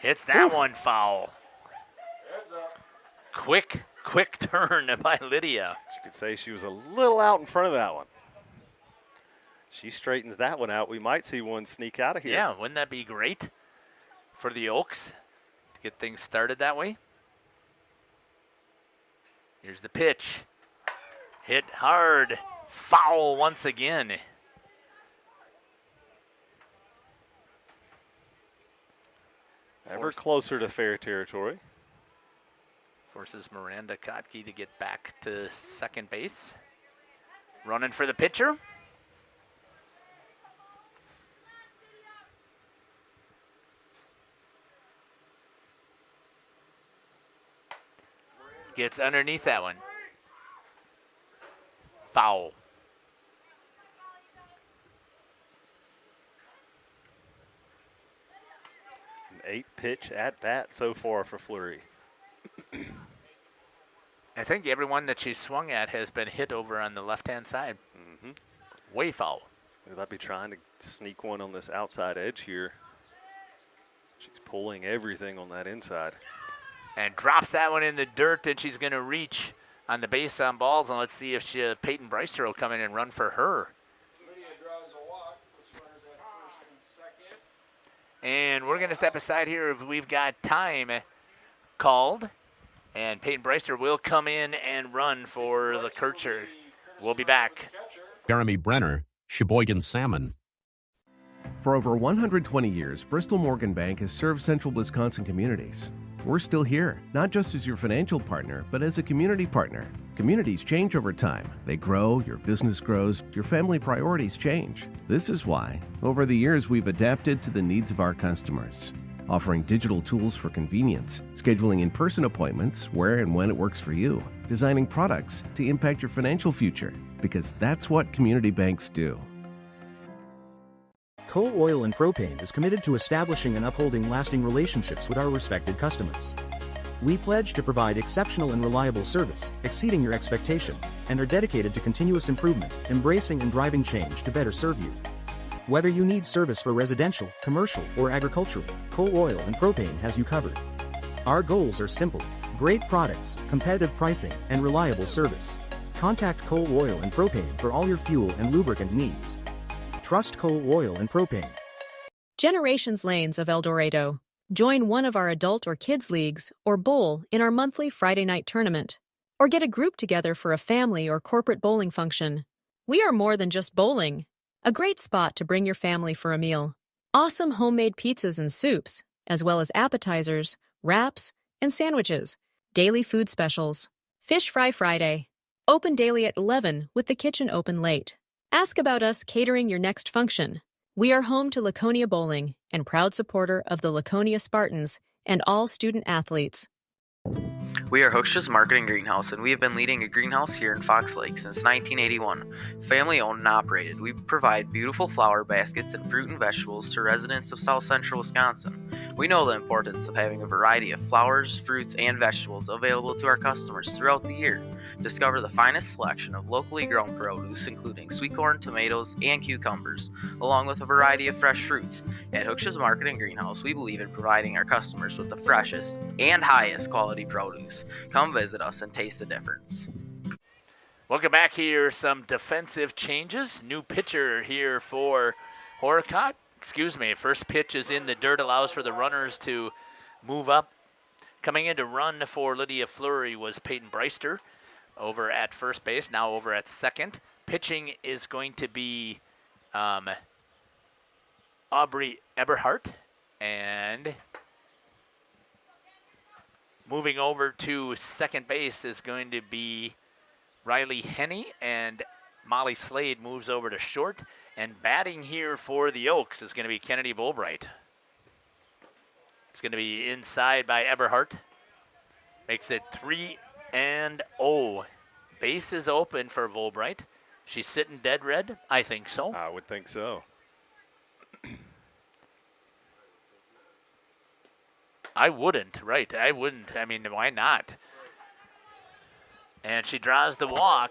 Hits that one foul. Quick turn by Lydia. You could say she was a little out in front of that one. She straightens that one out. We might see one sneak out of here. Yeah, wouldn't that be great for the Oaks to get things started that way? Here's the pitch. Hit hard. Foul once again. Ever closer to fair territory. Forces Miranda Kotke to get back to second base. Running for the pitcher. Gets underneath that one. Foul. An 8-pitch at bat so far for Fleury. I think everyone that she swung at has been hit over on the left-hand side. Mm-hmm. Way foul. They might be trying to sneak one on this outside edge here. She's pulling everything on that inside. And drops that one in the dirt, and she's going to reach on the base on balls. And let's see if Peyton Breister will come in and run for her. Lydia draws a walk, puts runners at first and second. And we're going to step aside here if we've got time called. And Peyton Breister will come in and run for the catcher. We'll be back. Jeremy Brenner, Sheboygan Salmon. For over 120 years, Bristol Morgan Bank has served central Wisconsin communities. We're still here, not just as your financial partner, but as a community partner. Communities change over time. They grow, your business grows, your family priorities change. This is why, over the years, we've adapted to the needs of our customers, offering digital tools for convenience, scheduling in-person appointments where and when it works for you, designing products to impact your financial future, because that's what community banks do. Coal Oil and Propane is committed to establishing and upholding lasting relationships with our respected customers. We pledge to provide exceptional and reliable service, exceeding your expectations, and are dedicated to continuous improvement, embracing and driving change to better serve you. Whether you need service for residential, commercial, or agricultural, Coal Oil and Propane has you covered. Our goals are simple: great products, competitive pricing, and reliable service. Contact Coal Oil and Propane for all your fuel and lubricant needs. Trust Coal Oil and Propane. Generations Lanes of El Dorado. Join one of our adult or kids leagues or bowl in our monthly Friday night tournament. Or get a group together for a family or corporate bowling function. We are more than just bowling. A great spot to bring your family for a meal. Awesome homemade pizzas and soups, as well as appetizers, wraps, and sandwiches. Daily food specials. Fish Fry Friday. Open daily at 11 with the kitchen open late. Ask about us catering your next function. We are home to Laconia Bowling and proud supporter of the Laconia Spartans and all student athletes. We are Hooksha's Marketing Greenhouse, and we have been leading a greenhouse here in Fox Lake since 1981. Family owned and operated, we provide beautiful flower baskets and fruit and vegetables to residents of South Central Wisconsin. We know the importance of having a variety of flowers, fruits, and vegetables available to our customers throughout the year. Discover the finest selection of locally grown produce, including sweet corn, tomatoes, and cucumbers, along with a variety of fresh fruits. At Hooksha's Marketing Greenhouse, we believe in providing our customers with the freshest and highest quality produce. Come visit us and taste the difference. Welcome back here. Some defensive changes. New pitcher here for Horicon. First pitch is in the dirt, allows for the runners to move up. Coming in to run for Lydia Fleury was Peyton Breister over at first base, now over at second. Pitching is going to be Aubrey Eberhardt, and moving over to second base is going to be Riley Henney, and Molly Slade moves over to short. And batting here for the Oaks is going to be Kennedy Bulbright. It's going to be inside by Eberhardt. Makes it 3-0. Base is open for Bulbright. She's sitting dead red? I think so. I would think so. I wouldn't, right. I wouldn't. I mean, why not? And she draws the walk.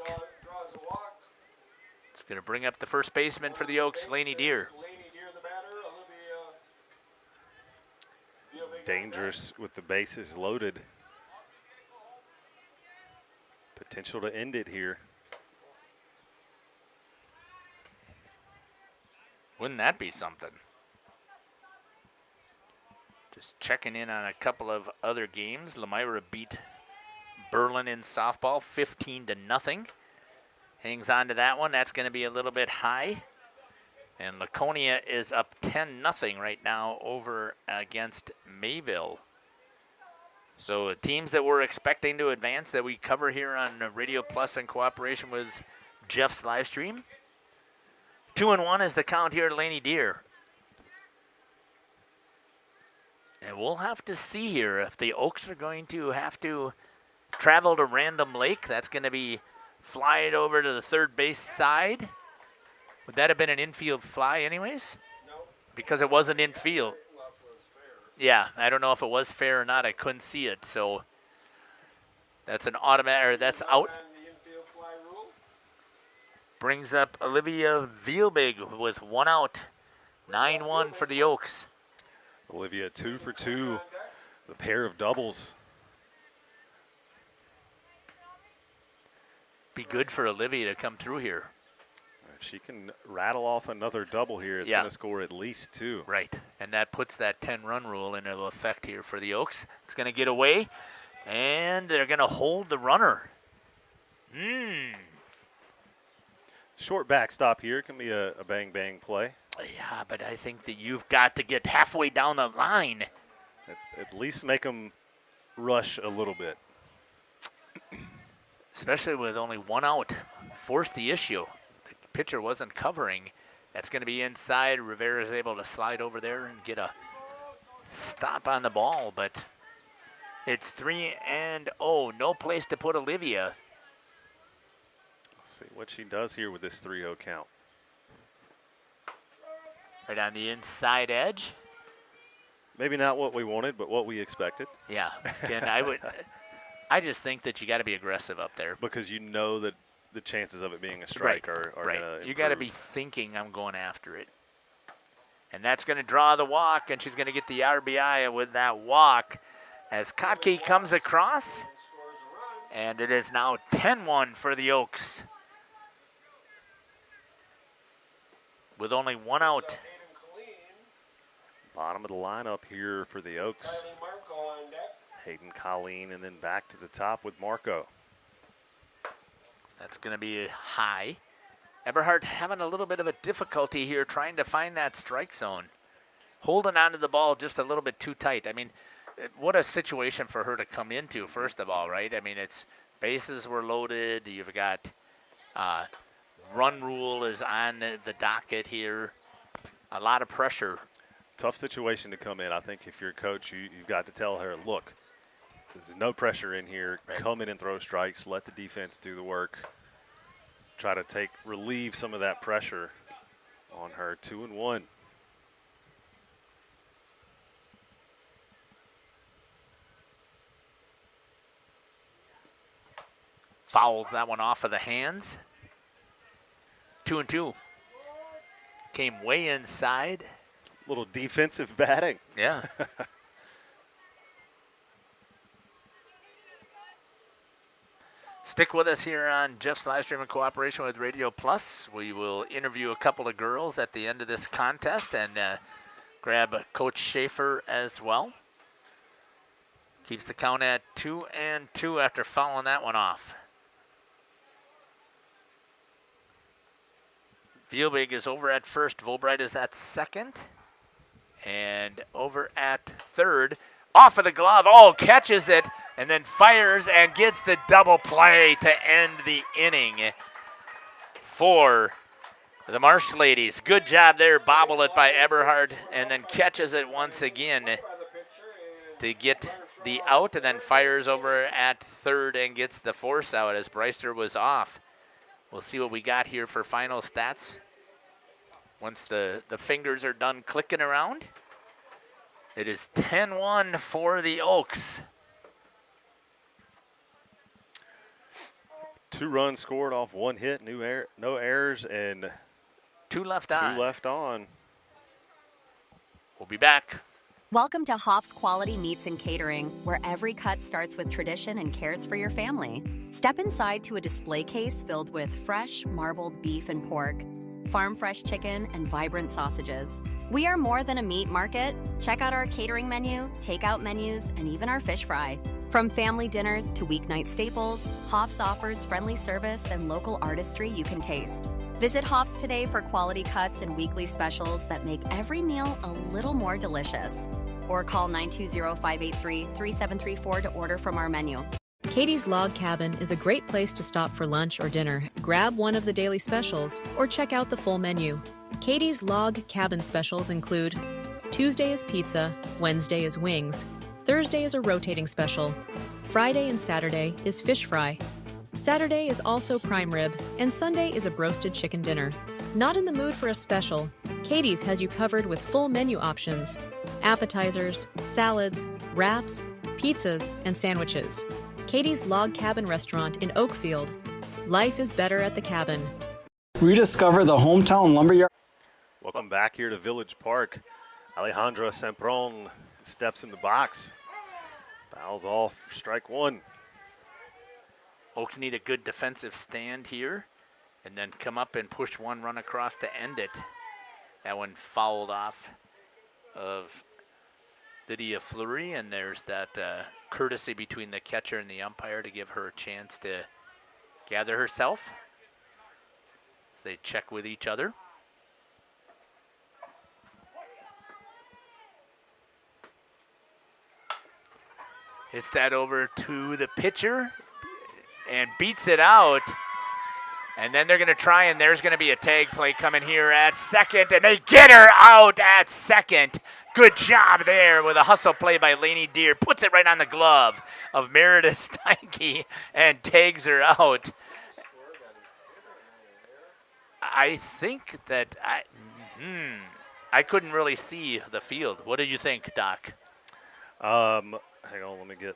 It's going to bring up the first baseman for the Oaks, Lainey Deer. Dangerous with the bases loaded. Potential to end it here. Wouldn't that be something? Just checking in on a couple of other games. Lemira beat Berlin in softball 15-0. Hangs on to that one. That's going to be a little bit high. And Laconia is up 10-0 right now over against Mayville. So teams that we're expecting to advance that we cover here on Radio Plus in cooperation with Jeff's live stream. 2-1 is the count here at Laney Deer. And we'll have to see here if the Oaks are going to have to travel to Random Lake. That's going to be fly it over to the third base side. Would that have been an infield fly anyways? No. Because it wasn't infield. Yeah, I don't know if it was fair or not. I couldn't see it. So that's an automatic, or that's out. Brings up Olivia Vielbig with 1 out. 9-1 for the Oaks. Olivia 2 for 2. The pair of doubles. Be good for Olivia to come through here. If she can rattle off another double here, it's going to score at least 2. Right, and that puts that 10-run rule into effect here for the Oaks. It's going to get away, and they're going to hold the runner. Short backstop here can be a bang-bang play. Yeah, but I think that you've got to get halfway down the line. At least make them rush a little bit. Especially with only 1 out. Force the issue. The pitcher wasn't covering. That's going to be inside. Rivera's able to slide over there and get a stop on the ball, but it's 3-0. No place to put Olivia. Let's see what she does here with this 3-0 count. Right on the inside edge. Maybe not what we wanted, but what we expected. Yeah. Again, I just think that you got to be aggressive up there. Because you know that the chances of it being a strike are right. going to You got to be thinking I'm going after it. And that's going to draw the walk, and she's going to get the RBI with that walk as Kotke comes across. And it is now 10-1 for the Oaks, with only one out. Bottom of the lineup here for the Oaks. Hayden, Colleen, and then back to the top with Marco. That's going to be high. Eberhardt having a little bit of a difficulty here trying to find that strike zone. Holding onto the ball just a little bit too tight. I mean, what a situation for her to come into, first of all, right? I mean, it's bases were loaded. You've got run rule is on the docket here. A lot of pressure. Tough situation to come in. I think if you're a coach, you've got to tell her, look, there's no pressure in here. Right. Come in and throw strikes. Let the defense do the work. Try to relieve some of that pressure on her. 2-1. Fouls that one off of the hands. 2-2. Came way inside. Little defensive batting. Yeah. Stick with us here on Jeff's live stream in cooperation with Radio Plus. We will interview a couple of girls at the end of this contest and grab Coach Schaefer as well. Keeps the count at 2-2 after fouling that one off. Vielbig is over at first. Volbright is at second. And over at third. Off of the glove. Oh, catches it. And then fires and gets the double play to end the inning for the Marsh ladies. Good job there. Bobble it by Eberhard. And then catches it once again to get the out. And then fires over at third and gets the force out as Breister was off. We'll see what we got here for final stats once the fingers are done clicking around. It is 10-1 for the Oaks. 2 runs scored off 1 hit, no errors, and 2 left 2 on. left on. We'll be back. Welcome to Hoff's Quality Meats and Catering, where every cut starts with tradition and cares for your family. Step inside to a display case filled with fresh, marbled beef and pork, farm-fresh chicken, and vibrant sausages. We are more than a meat market. Check out our catering menu, takeout menus, and even our fish fry. From family dinners to weeknight staples, Hoff's offers friendly service and local artistry you can taste. Visit Hoff's today for quality cuts and weekly specials that make every meal a little more delicious. Or call 920-583-3734 to order from our menu. Katie's Log Cabin is a great place to stop for lunch or dinner, grab one of the daily specials, or check out the full menu. Katie's Log Cabin specials include Tuesday is pizza, Wednesday is wings, Thursday is a rotating special, Friday and Saturday is fish fry, Saturday is also prime rib, and Sunday is a broasted chicken dinner. Not in the mood for a special? Katie's has you covered with full menu options, appetizers, salads, wraps, pizzas, and sandwiches. Katie's Log Cabin Restaurant in Oakfield. Life is better at the cabin. Rediscover the hometown lumberyard. Welcome back here to Village Park. Alejandra Sempron steps in the box. Fouls off, strike 1. Oaks need a good defensive stand here and then come up and push one run across to end it. That one fouled off of Lydia Fleury, and there's that courtesy between the catcher and the umpire to give her a chance to gather herself as they check with each other. Hits that over to the pitcher and beats it out. And then they're going to try, and there's going to be a tag play coming here at second, and they get her out at second. Good job there with a hustle play by Lainey Deer. Puts it right on the glove of Meredith Steinke and tags her out. I think that I couldn't really see the field. What did you think, Doc? Hang on, let me get.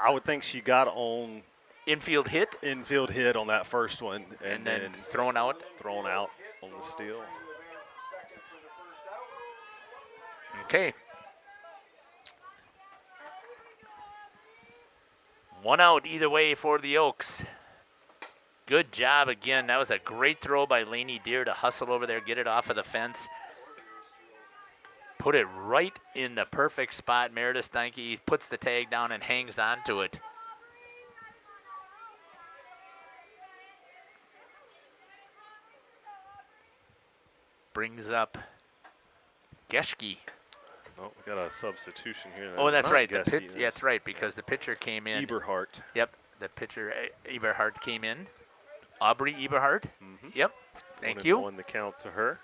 I would think she got on infield hit on that first one, and then thrown out on the steal. Okay. 1 out either way for the Oaks. Good job again. That was a great throw by Lainey Deer to hustle over there, get it off of the fence. Put it right in the perfect spot. Meredith Steinke puts the tag down and hangs on to it. Brings up Geschke. Oh, we got a substitution here. Oh, that's right. Geschke, Yeah, that's right, because the pitcher came in. Eberhardt. Yep, the pitcher, Eberhardt, came in. Aubrey Eberhardt. Mm-hmm. Yep, thank you. Won the count to her.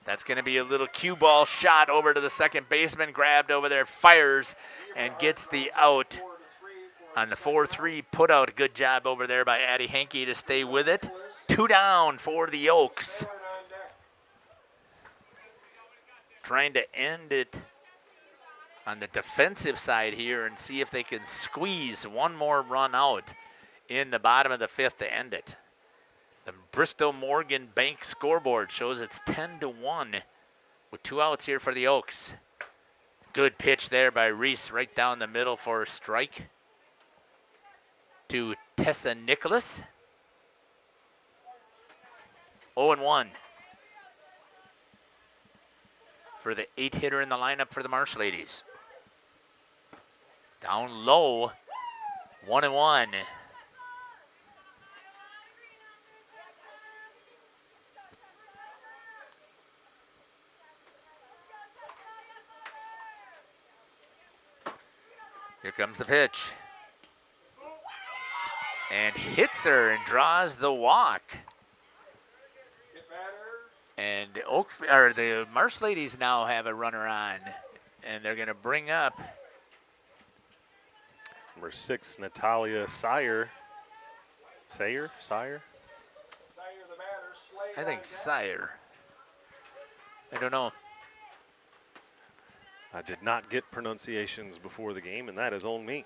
That's going to be a little cue ball shot over to the second baseman, grabbed over there, fires, and gets the out on the 4-3 put out. Good job over there by Addie Henke to stay with it. 2 down for the Oaks. Trying to end it on the defensive side here and see if they can squeeze one more run out in the bottom of the 5th to end it. The Bristol Morgan Bank scoreboard shows it's 10-1 with 2 outs here for the Oaks. Good pitch there by Reese right down the middle for a strike to Tessa Nicholas. 0-1 for the 8-hitter in the lineup for the Marsh Ladies. Down low, 1-1. Here comes the pitch. And hits her and draws the walk. And the Marsh Ladies now have a runner on. And they're going to bring up number 6, Natalia Sire. Sire? I think Sire. I don't know. I did not get pronunciations before the game, and that is on me.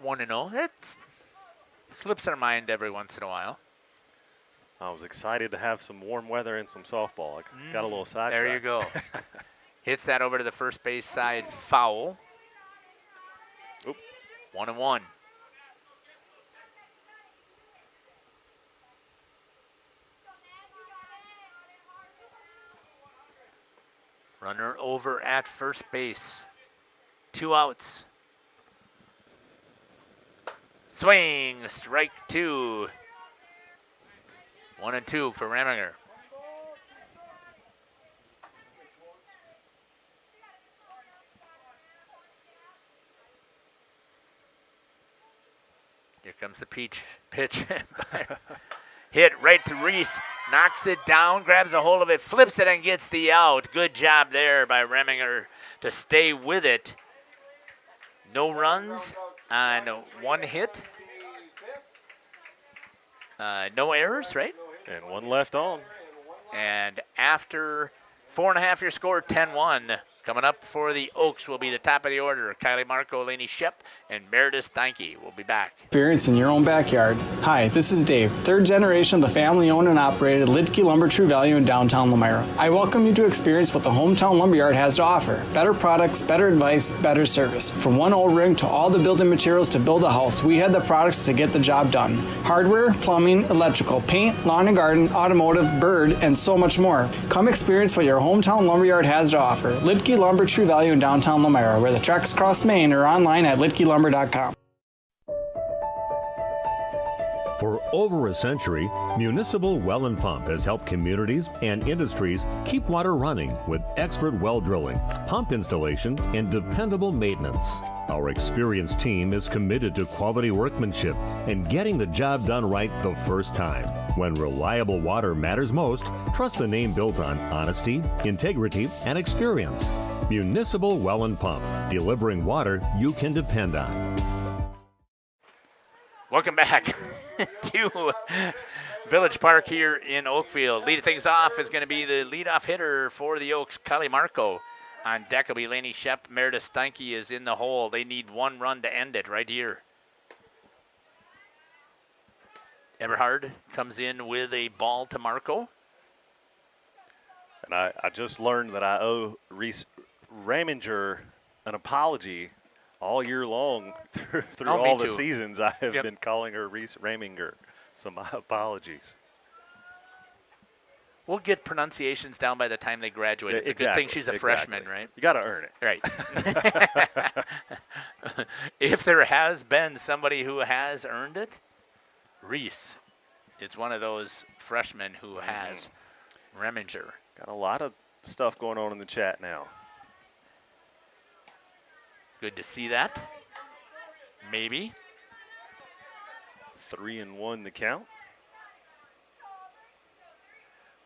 1-0. It slips our mind every once in a while. I was excited to have some warm weather and some softball. I got a little sidetracked. There you go. Hits that over to the first base side, foul. Oop. 1-1. Runner over at first base. 2 outs. Swing, strike 2. 1-2 for Reminger. Here comes the pitch. Hit right to Reese. Knocks it down, grabs a hold of it, flips it, and gets the out. Good job there by Reminger to stay with it. No runs on 1 hit. No errors, right? And 1 left on. And after 4.5, your score, 10-1. Coming up for the Oaks will be the top of the order. Kylie Marco, Lainey Shep, and Meredith Steinke will be back. Experience in your own backyard. Hi, this is Dave, 3rd generation of the family-owned and operated Lidke Lumber True Value in downtown Lamira. I welcome you to experience what the Hometown Lumberyard has to offer. Better products, better advice, better service. From one O-ring to all the building materials to build a house, we had the products to get the job done. Hardware, plumbing, electrical, paint, lawn and garden, automotive, bird, and so much more. Come experience what your Hometown Lumberyard has to offer. Lidke Lumber True Value in downtown Lamira, where the tracks cross Main, or online at lidkelumber.com. For over a century, Municipal Well and Pump has helped communities and industries keep water running with expert well drilling, pump installation, and dependable maintenance. Our experienced team is committed to quality workmanship and getting the job done right the first time. When reliable water matters most, trust the name built on honesty, integrity, and experience. Municipal Well and Pump, delivering water you can depend on. Welcome back to Village Park here in Oakfield. Leading things off is going to be the leadoff hitter for the Oaks, Kylie Marco. On deck will be Lainey Shep. Meredith Steinke is in the hole. They need one run to end it right here. Eberhard comes in with a ball to Marco. And I just learned that I owe Reese Raminger an apology all year long through all the seasons. I have been calling her Reese Raminger, so my apologies. We'll get pronunciations down by the time they graduate. It's a good thing she's a freshman, right? You got to earn it. Right. If there has been somebody who has earned it, Reese is one of those freshmen who has Reminger. Got a lot of stuff going on in the chat now. Good to see that. Maybe. 3-1 the count.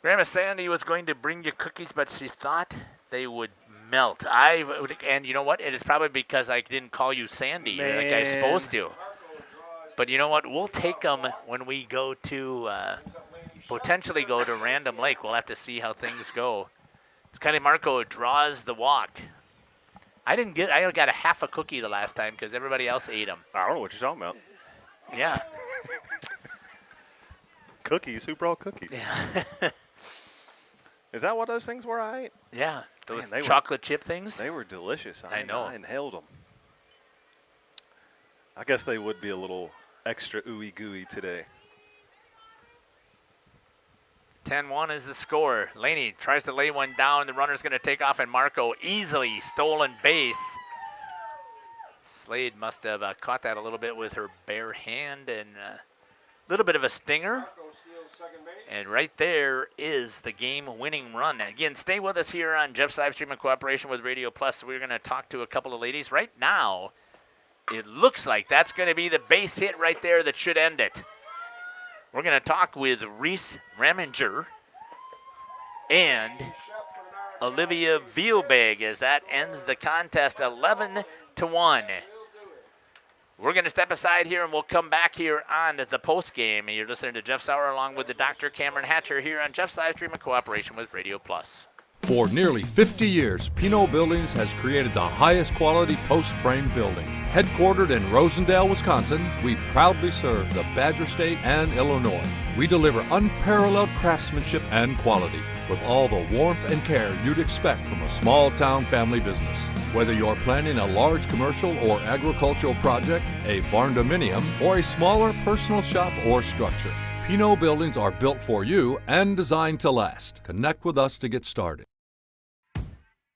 Grandma Sandy was going to bring you cookies, but she thought they would melt. And you know what? It is probably because I didn't call you Sandy like I was supposed to. But you know what? We'll take them when we go to, potentially go to Random Lake. We'll have to see how things go. Kylie Marco draws the walk. I got a half a cookie the last time because everybody else ate them. I don't know what you're talking about. Yeah. Cookies? Who brought cookies? Yeah. Is that what those things were I ate? Yeah, those chocolate chip things. They were delicious. I know. I inhaled them. I guess they would be a little extra ooey gooey today. 10-1 is the score. Laney tries to lay one down. The runner's going to take off, and Marco easily stolen base. Slade must have caught that a little bit with her bare hand and a little bit of a stinger. And right there is the game-winning run. Again, stay with us here on Jeff's live stream in cooperation with Radio Plus. We're going to talk to a couple of ladies. Right now, it looks like that's going to be the base hit right there that should end it. We're going to talk with Reese Raminger and Olivia Vielbeg as that ends the contest 11-1. We're going to step aside here, and we'll come back here on the postgame. You're listening to Jeff Sauer along with the Dr. Cameron Hatcher here on Jeff's live stream in cooperation with Radio Plus. For nearly 50 years, Pinot Buildings has created the highest quality post-frame buildings. Headquartered in Rosendale, Wisconsin, we proudly serve the Badger State and Illinois. We deliver unparalleled craftsmanship and quality with all the warmth and care you'd expect from a small-town family business. Whether you're planning a large commercial or agricultural project, a barn-dominium, or a smaller personal shop or structure, Pinot Buildings are built for you and designed to last. Connect with us to get started.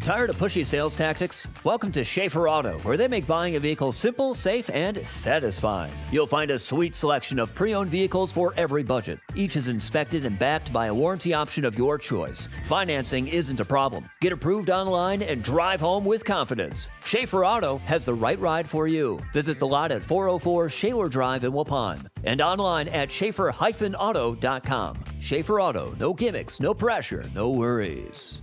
Tired of pushy sales tactics? Welcome to Schaefer Auto, where they make buying a vehicle simple, safe, and satisfying. You'll find a sweet selection of pre-owned vehicles for every budget. Each is inspected and backed by a warranty option of your choice. Financing isn't a problem. Get approved online and drive home with confidence. Schaefer Auto has the right ride for you. Visit the lot at 404 Shaler Drive in Waupun and online at schaefer-auto.com. Schaefer Auto, no gimmicks, no pressure, no worries.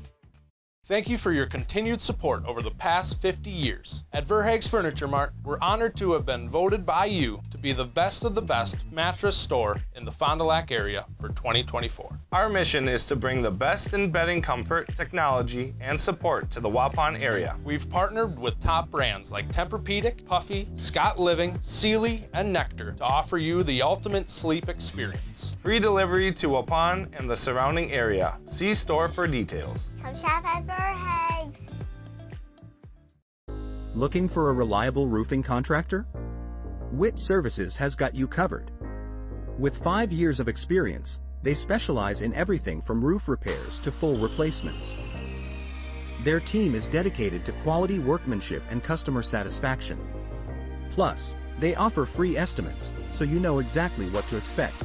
Thank you for your continued support over the past 50 years. At Verhaeg's Furniture Mart, we're honored to have been voted by you to be the best of the best mattress store in the Fond du Lac area for 2024. Our mission is to bring the best in bedding comfort, technology, and support to the Waupun area. We've partnered with top brands like Tempur-Pedic, Puffy, Scott Living, Sealy, and Nectar to offer you the ultimate sleep experience. Free delivery to Waupun and the surrounding area. See store for details. Come shop at Verhaeg's. Looking for a reliable roofing contractor? Witt Services has got you covered. With 5 years of experience, they specialize in everything from roof repairs to full replacements. Their team is dedicated to quality workmanship and customer satisfaction. Plus, they offer free estimates, so you know exactly what to expect.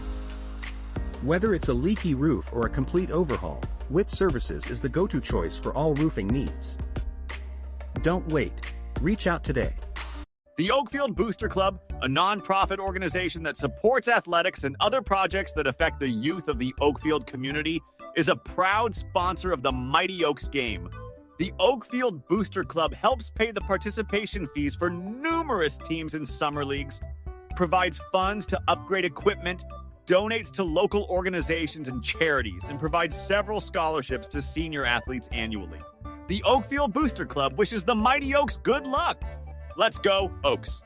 Whether it's a leaky roof or a complete overhaul, Witt Services is the go-to choice for all roofing needs. Don't wait. Reach out today. The Oakfield Booster Club, a nonprofit organization that supports athletics and other projects that affect the youth of the Oakfield community, is a proud sponsor of the Mighty Oaks game. The Oakfield Booster Club helps pay the participation fees for numerous teams in summer leagues, provides funds to upgrade equipment, donates to local organizations and charities, and provides several scholarships to senior athletes annually. The Oakfield Booster Club wishes the Mighty Oaks good luck. Let's go, Oaks.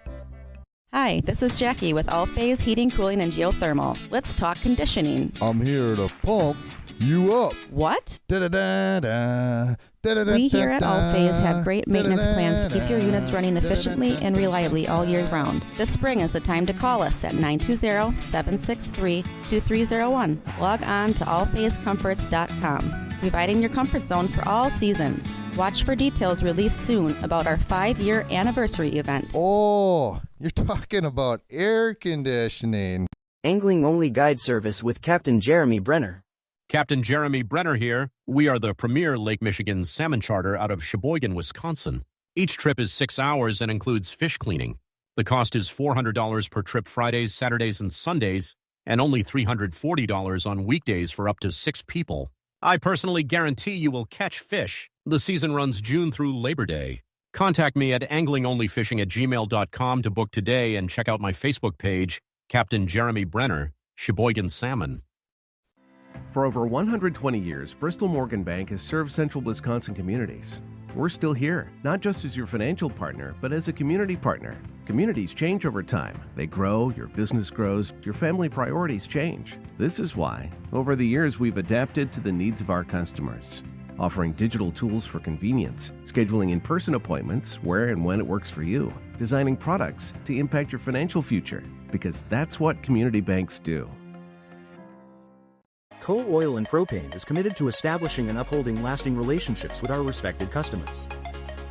Hi, this is Jackie with All Phase Heating, Cooling, and Geothermal. Let's talk conditioning. I'm here to pump you up. What? Da-da-da-da. We here at All Phase have great maintenance plans to keep your units running efficiently and reliably all year round. This spring is the time to call us at 920-763-2301. Log on to allphasecomforts.com, providing your comfort zone for all seasons. Watch for details released soon about our 5-year anniversary event. Oh, you're talking about air conditioning. Angling-only guide service with Captain Jeremy Brenner. Captain Jeremy Brenner here. We are the premier Lake Michigan salmon charter out of Sheboygan, Wisconsin. Each trip is 6 hours and includes fish cleaning. The cost is $400 per trip Fridays, Saturdays, and Sundays, and only $340 on weekdays for up to 6 people. I personally guarantee you will catch fish. The season runs June through Labor Day. Contact me at anglingonlyfishing@gmail.com to book today and check out my Facebook page, Captain Jeremy Brenner, Sheboygan Salmon. For over 120 years, Bristol Morgan Bank has served central Wisconsin communities. We're still here, not just as your financial partner, but as a community partner. Communities change over time. They grow, your business grows, your family priorities change. This is why, over the years, we've adapted to the needs of our customers, offering digital tools for convenience, scheduling in-person appointments where and when it works for you, designing products to impact your financial future, because that's what community banks do. Coal Oil and Propane is committed to establishing and upholding lasting relationships with our respected customers.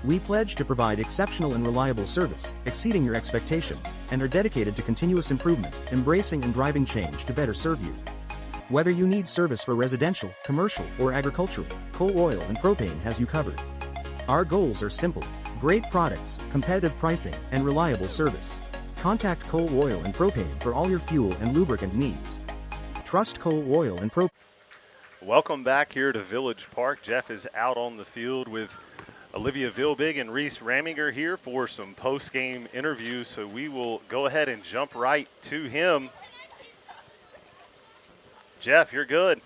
We pledge to provide exceptional and reliable service, exceeding your expectations, and are dedicated to continuous improvement, embracing and driving change to better serve you. Whether you need service for residential, commercial, or agricultural, Coal Oil and Propane has you covered. Our goals are simple: great products, competitive pricing, and reliable service. Contact Coal Oil and Propane for all your fuel and lubricant needs. Trust Coal Oil and Propane. Welcome back here to Village Park. Jeff is out on the field with Olivia Vilbig and Reese Raminger here for some post-game interviews, so we will go ahead and jump right to him. Jeff, you're good.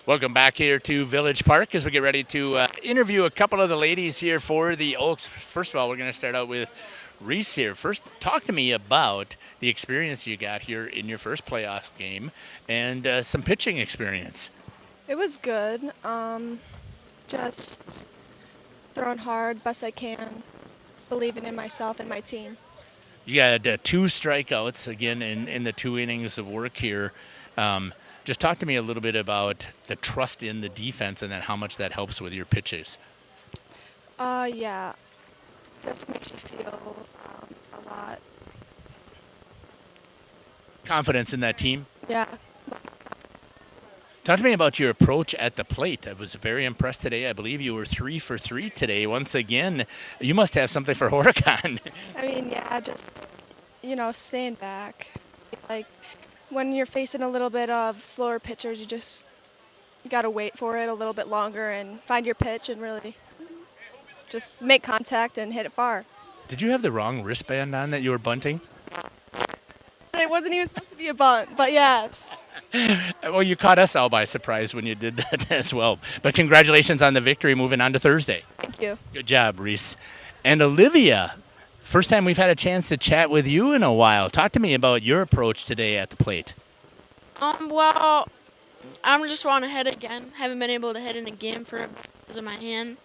Welcome back here to Village Park as we get ready to interview a couple of the ladies here for the Oaks. First of all, we're going to start out with Reese here. First, talk to me about the experience you got here in your first playoff game and some pitching experience. It was good. Just throwing hard, best I can, believing in myself and my team. You had 2 strikeouts again in the 2 innings of work here. Just talk to me a little bit about the trust in the defense and then how much that helps with your pitches. Yeah. Just makes you feel a lot. Confidence in that team? Yeah. Talk to me about your approach at the plate. I was very impressed today. I believe you were 3 for 3 today. Once again, you must have something for Horicon. I mean, yeah, just, staying back. Like, when you're facing a little bit of slower pitchers, you just got to wait for it a little bit longer and find your pitch and really just make contact and hit it far. Did you have the wrong wristband on that you were bunting? It wasn't even supposed to be a bunt, but yes. Well, you caught us all by surprise when you did that as well. But congratulations on the victory moving on to Thursday. Thank you. Good job, Reese. And Olivia, first time we've had a chance to chat with you in a while. Talk to me about your approach today at the plate. Well, I'm just want to hit again. Haven't been able to hit in a game because of my hand.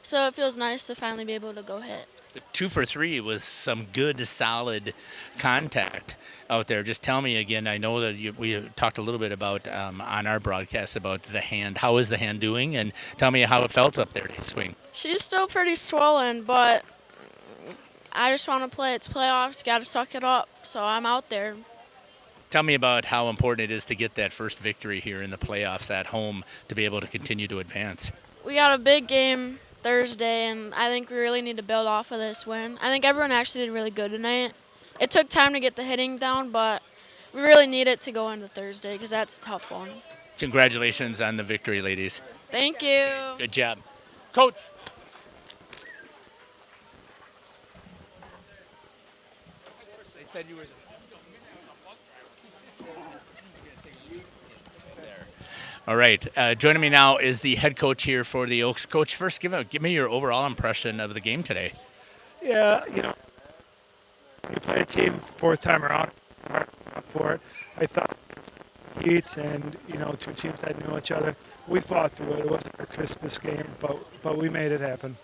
So it feels nice to finally be able to go hit. 2 for 3 with some good, solid contact out there. Just tell me again, I know that we talked a little bit about on our broadcast about the hand. How is the hand doing? And tell me how it felt up there to swing. She's still pretty swollen, but I just want to play. It's playoffs, got to suck it up, so I'm out there. Tell me about how important it is to get that first victory here in the playoffs at home to be able to continue to advance. We got a big game Thursday, and I think we really need to build off of this win. I think everyone actually did really good tonight. It took time to get the hitting down, but we really need it to go into Thursday because that's a tough one. Congratulations on the victory, ladies. Thank you. Good job. Coach. said you were there. All right. Joining me now is the head coach here for the Oaks. Coach, first give me your overall impression of the game today. Yeah, we played a team fourth time around for it. I thought heat and, two teams that knew each other. We fought through it. It wasn't our crispest game, but we made it happen.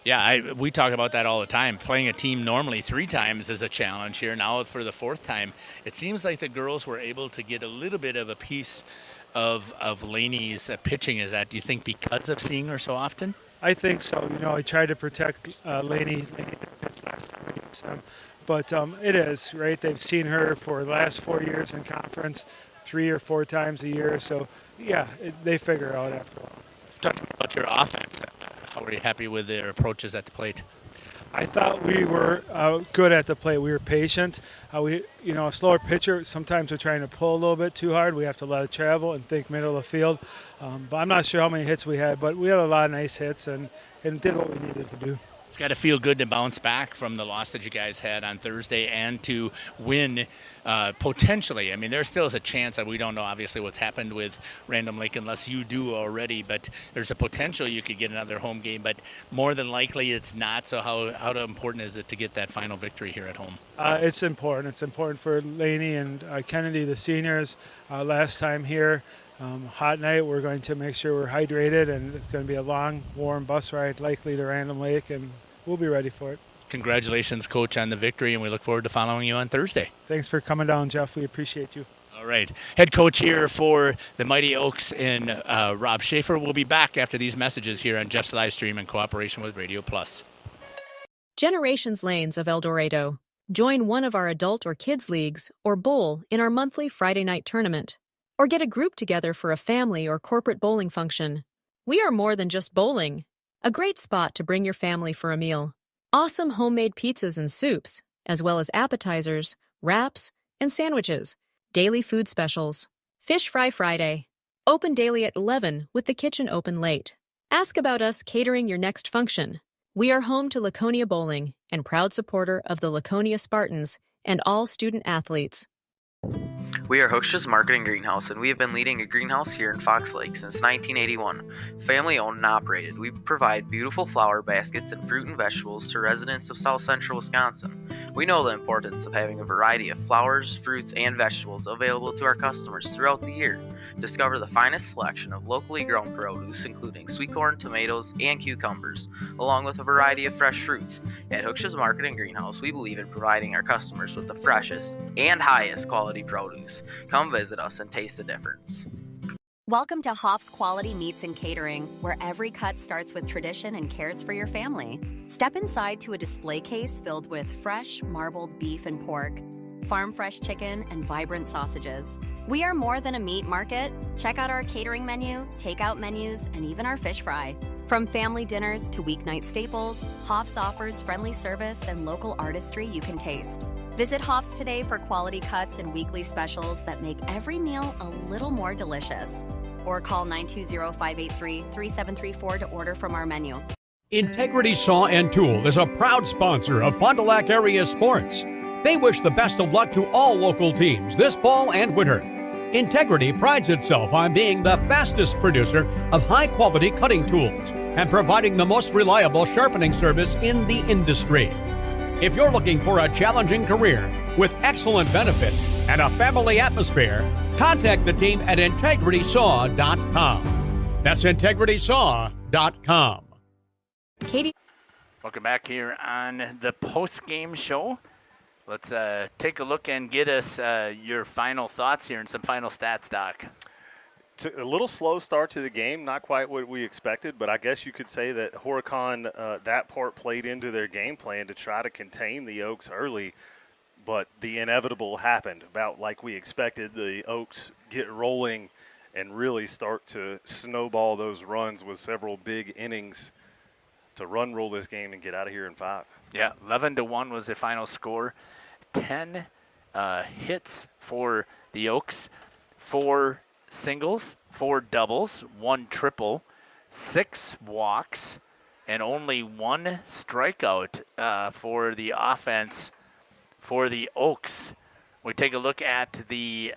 Yeah, we talk about that all the time. Playing a team normally 3 times is a challenge here. Now for the 4th time, it seems like the girls were able to get a little bit of a piece of Laney's pitching. Is that, do you think, because of seeing her so often? I think so. I tried to protect Laney last time against them. But it is, right? They've seen her for the last 4 years in conference, 3 or 4 times a year. So, yeah, they figure out after a while. Talking about your offense, how were you happy with their approaches at the plate? I thought we were good at the plate. We were patient. A slower pitcher, sometimes we're trying to pull a little bit too hard. We have to let it travel and think middle of the field. But I'm not sure how many hits we had, but we had a lot of nice hits and did what we needed to do. It's got to feel good to bounce back from the loss that you guys had on Thursday and to win potentially. I mean, there still is a chance that we don't know, obviously, what's happened with Random Lake unless you do already, but there's a potential you could get another home game, but more than likely it's not. So how important is it to get that final victory here at home? It's important. It's important for Laney and Kennedy, the seniors, last time here. Hot night, we're going to make sure we're hydrated, and it's going to be a long, warm bus ride, likely to Random Lake, and we'll be ready for it. Congratulations, Coach, on the victory, and we look forward to following you on Thursday. Thanks for coming down, Jeff. We appreciate you. All right. Head coach here for the Mighty Oaks and Rob Schaefer will be back after these messages here on Jeff's live stream in cooperation with Radio Plus. Generations Lanes of El Dorado. Join one of our adult or kids leagues or bowl in our monthly Friday night tournament. Or get a group together for a family or corporate bowling function. We are more than just bowling. A great spot to bring your family for a meal. Awesome homemade pizzas and soups, as well as appetizers, wraps, and sandwiches. Daily food specials. Fish Fry Friday. Open daily at 11 with the kitchen open late. Ask about us catering your next function. We are home to Laconia Bowling and proud supporter of the Laconia Spartans and all student athletes. We are Hooksha's Marketing Greenhouse, and we have been leading a greenhouse here in Fox Lake since 1981. Family owned and operated, we provide beautiful flower baskets and fruit and vegetables to residents of South Central Wisconsin. We know the importance of having a variety of flowers, fruits, and vegetables available to our customers throughout the year. Discover the finest selection of locally grown produce, including sweet corn, tomatoes, and cucumbers, along with a variety of fresh fruits. At Hooksha's Marketing Greenhouse, we believe in providing our customers with the freshest and highest quality produce. Come visit us and taste the difference. Welcome to Hoff's Quality Meats and Catering, where every cut starts with tradition and cares for your family. Step inside to a display case filled with fresh, marbled beef and pork, farm fresh chicken, and vibrant sausages. We are more than a meat market. Check out our catering menu, takeout menus, and even our fish fry. From family dinners to weeknight staples, Hoff's offers friendly service and local artistry you can taste. Visit Hoff's today for quality cuts and weekly specials that make every meal a little more delicious. Or call 920-583-3734 to order from our menu. Integrity Saw and Tool is a proud sponsor of Fond du Lac area sports. They wish the best of luck to all local teams this fall and winter. Integrity prides itself on being the fastest producer of high-quality cutting tools and providing the most reliable sharpening service in the industry. If you're looking for a challenging career with excellent benefits and a family atmosphere, contact the team at integritysaw.com. That's integritysaw.com. Katie. Welcome back here on the post-game show. Let's take a look and get us your final thoughts here and some final stats, Doc. A little slow start to the game, not quite what we expected, but I guess you could say that Horicon, that part played into their game plan to try to contain the Oaks early, but the inevitable happened. About like we expected, the Oaks get rolling and really start to snowball those runs with several big innings to run roll this game and get out of here in 5. Yeah, 11-1 was the final score. 10 hits for the Oaks, 4 singles, 4 doubles, 1 triple, 6 walks, and only 1 strikeout for the offense for the Oaks. We take a look at the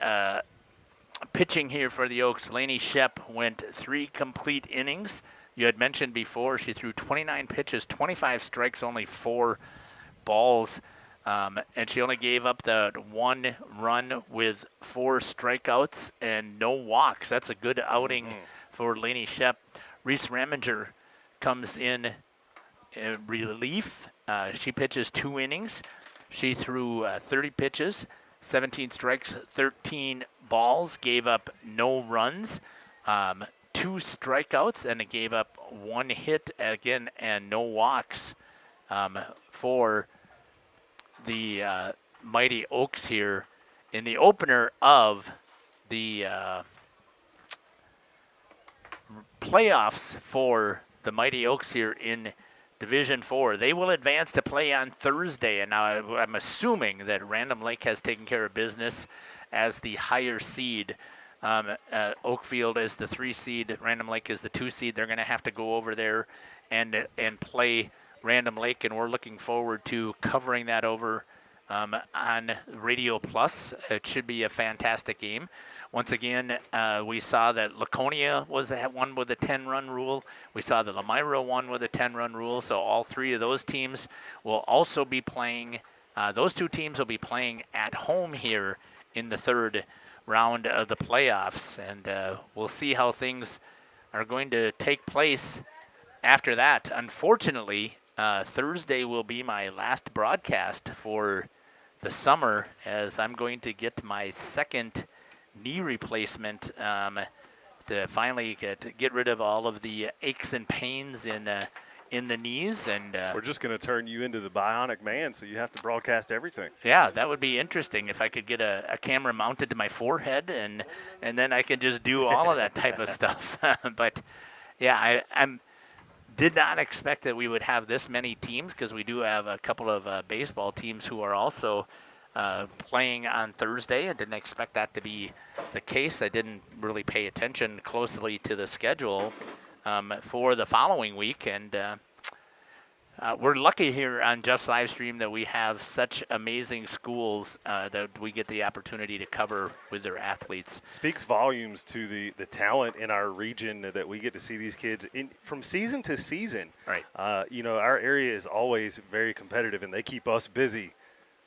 pitching here for the Oaks. Lainey Shep went 3 complete innings. You had mentioned before she threw 29 pitches, 25 strikes, only 4 balls. And she only gave up the 1 run with 4 strikeouts and no walks. That's a good outing for Lainey Shep. Reese Raminger comes in relief. She pitches 2 innings. She threw 30 pitches, 17 strikes, 13 balls, gave up no runs, 2 strikeouts, and it gave up 1 hit again and no walks for the Mighty Oaks here in the opener of the playoffs for the Mighty Oaks here in Division 4. They will advance to play on Thursday, and now I'm assuming that Random Lake has taken care of business as the higher seed. Oakfield is the 3 seed, Random Lake is the 2 seed. They're going to have to go over there and play Random Lake, and we're looking forward to covering that over on Radio Plus. It should be a fantastic game. Once again, we saw that Laconia was one with a 10-run rule. We saw that Lamira won with a 10-run rule. So all 3 of those teams will also be playing. Those 2 teams will be playing at home here in the 3rd round of the playoffs. And we'll see how things are going to take place after that. Unfortunately, Thursday will be my last broadcast for the summer, as I'm going to get my 2nd knee replacement to finally get rid of all of the aches and pains in the knees. And we're just going to turn you into the Bionic Man, so you have to broadcast everything. Yeah, that would be interesting if I could get a camera mounted to my forehead, and then I could just do all of that type of stuff. But yeah, I did not expect that we would have this many teams, because we do have a couple of baseball teams who are also playing on Thursday. I didn't expect that to be the case. I didn't really pay attention closely to the schedule for the following week, and we're lucky here on Jeff's live stream that we have such amazing schools that we get the opportunity to cover with their athletes. Speaks volumes to the talent in our region that we get to see these kids from season to season. Right. Our area is always very competitive, and they keep us busy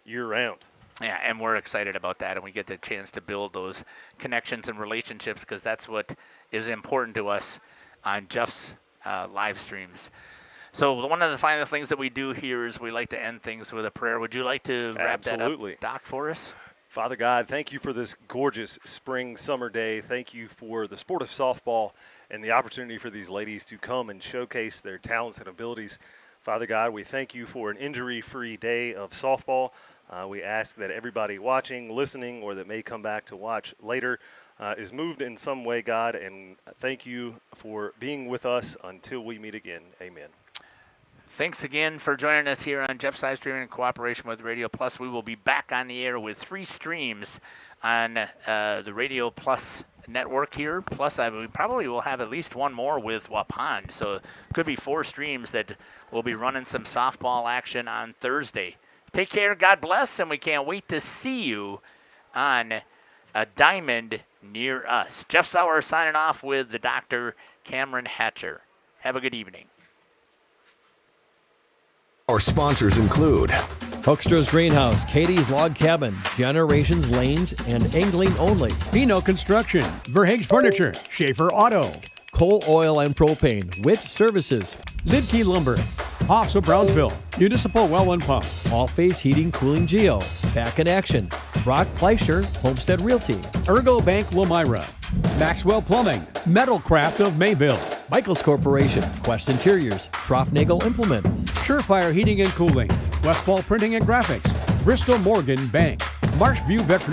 year-round. Yeah, and we're excited about that, and we get the chance to build those connections and relationships, because that's what is important to us on Jeff's live streams. So one of the final things that we do here is we like to end things with a prayer. Would you like to wrap that up, Doc, for us? Father God, thank you for this gorgeous spring, summer day. Thank you for the sport of softball and the opportunity for these ladies to come and showcase their talents and abilities. Father God, we thank you for an injury-free day of softball. We ask that everybody watching, listening, or that may come back to watch later is moved in some way, God, and thank you for being with us until we meet again. Amen. Thanks again for joining us here on Jeff's live streaming in cooperation with Radio Plus. We will be back on the air with 3 streams on the Radio Plus network here. Plus, we probably will have at least 1 more with Waupun. So it could be 4 streams that will be running some softball action on Thursday. Take care, God bless, and we can't wait to see you on a diamond near us. Jeff Sauer signing off with the Dr. Cameron Hatcher. Have a good evening. Our sponsors include Hoekstra's Greenhouse, Katie's Log Cabin, Generations Lanes, and Angling Only. Pino Construction, Verhaeg's Furniture, Schaefer Auto, Coal, Oil, and Propane, Witt Services, Lidkey Lumber, Hoffs of Brownsville, Municipal Well and Pump, All-Face Heating, Cooling Geo, Back in Action, Brock Fleischer, Homestead Realty, Ergo Bank Lamira, Maxwell Plumbing, Metalcraft of Mayville, Michaels Corporation, Quest Interiors, Schroffnagel Implements, Surefire Heating and Cooling, Westfall Printing and Graphics, Bristol Morgan Bank, Marshview Veterinary.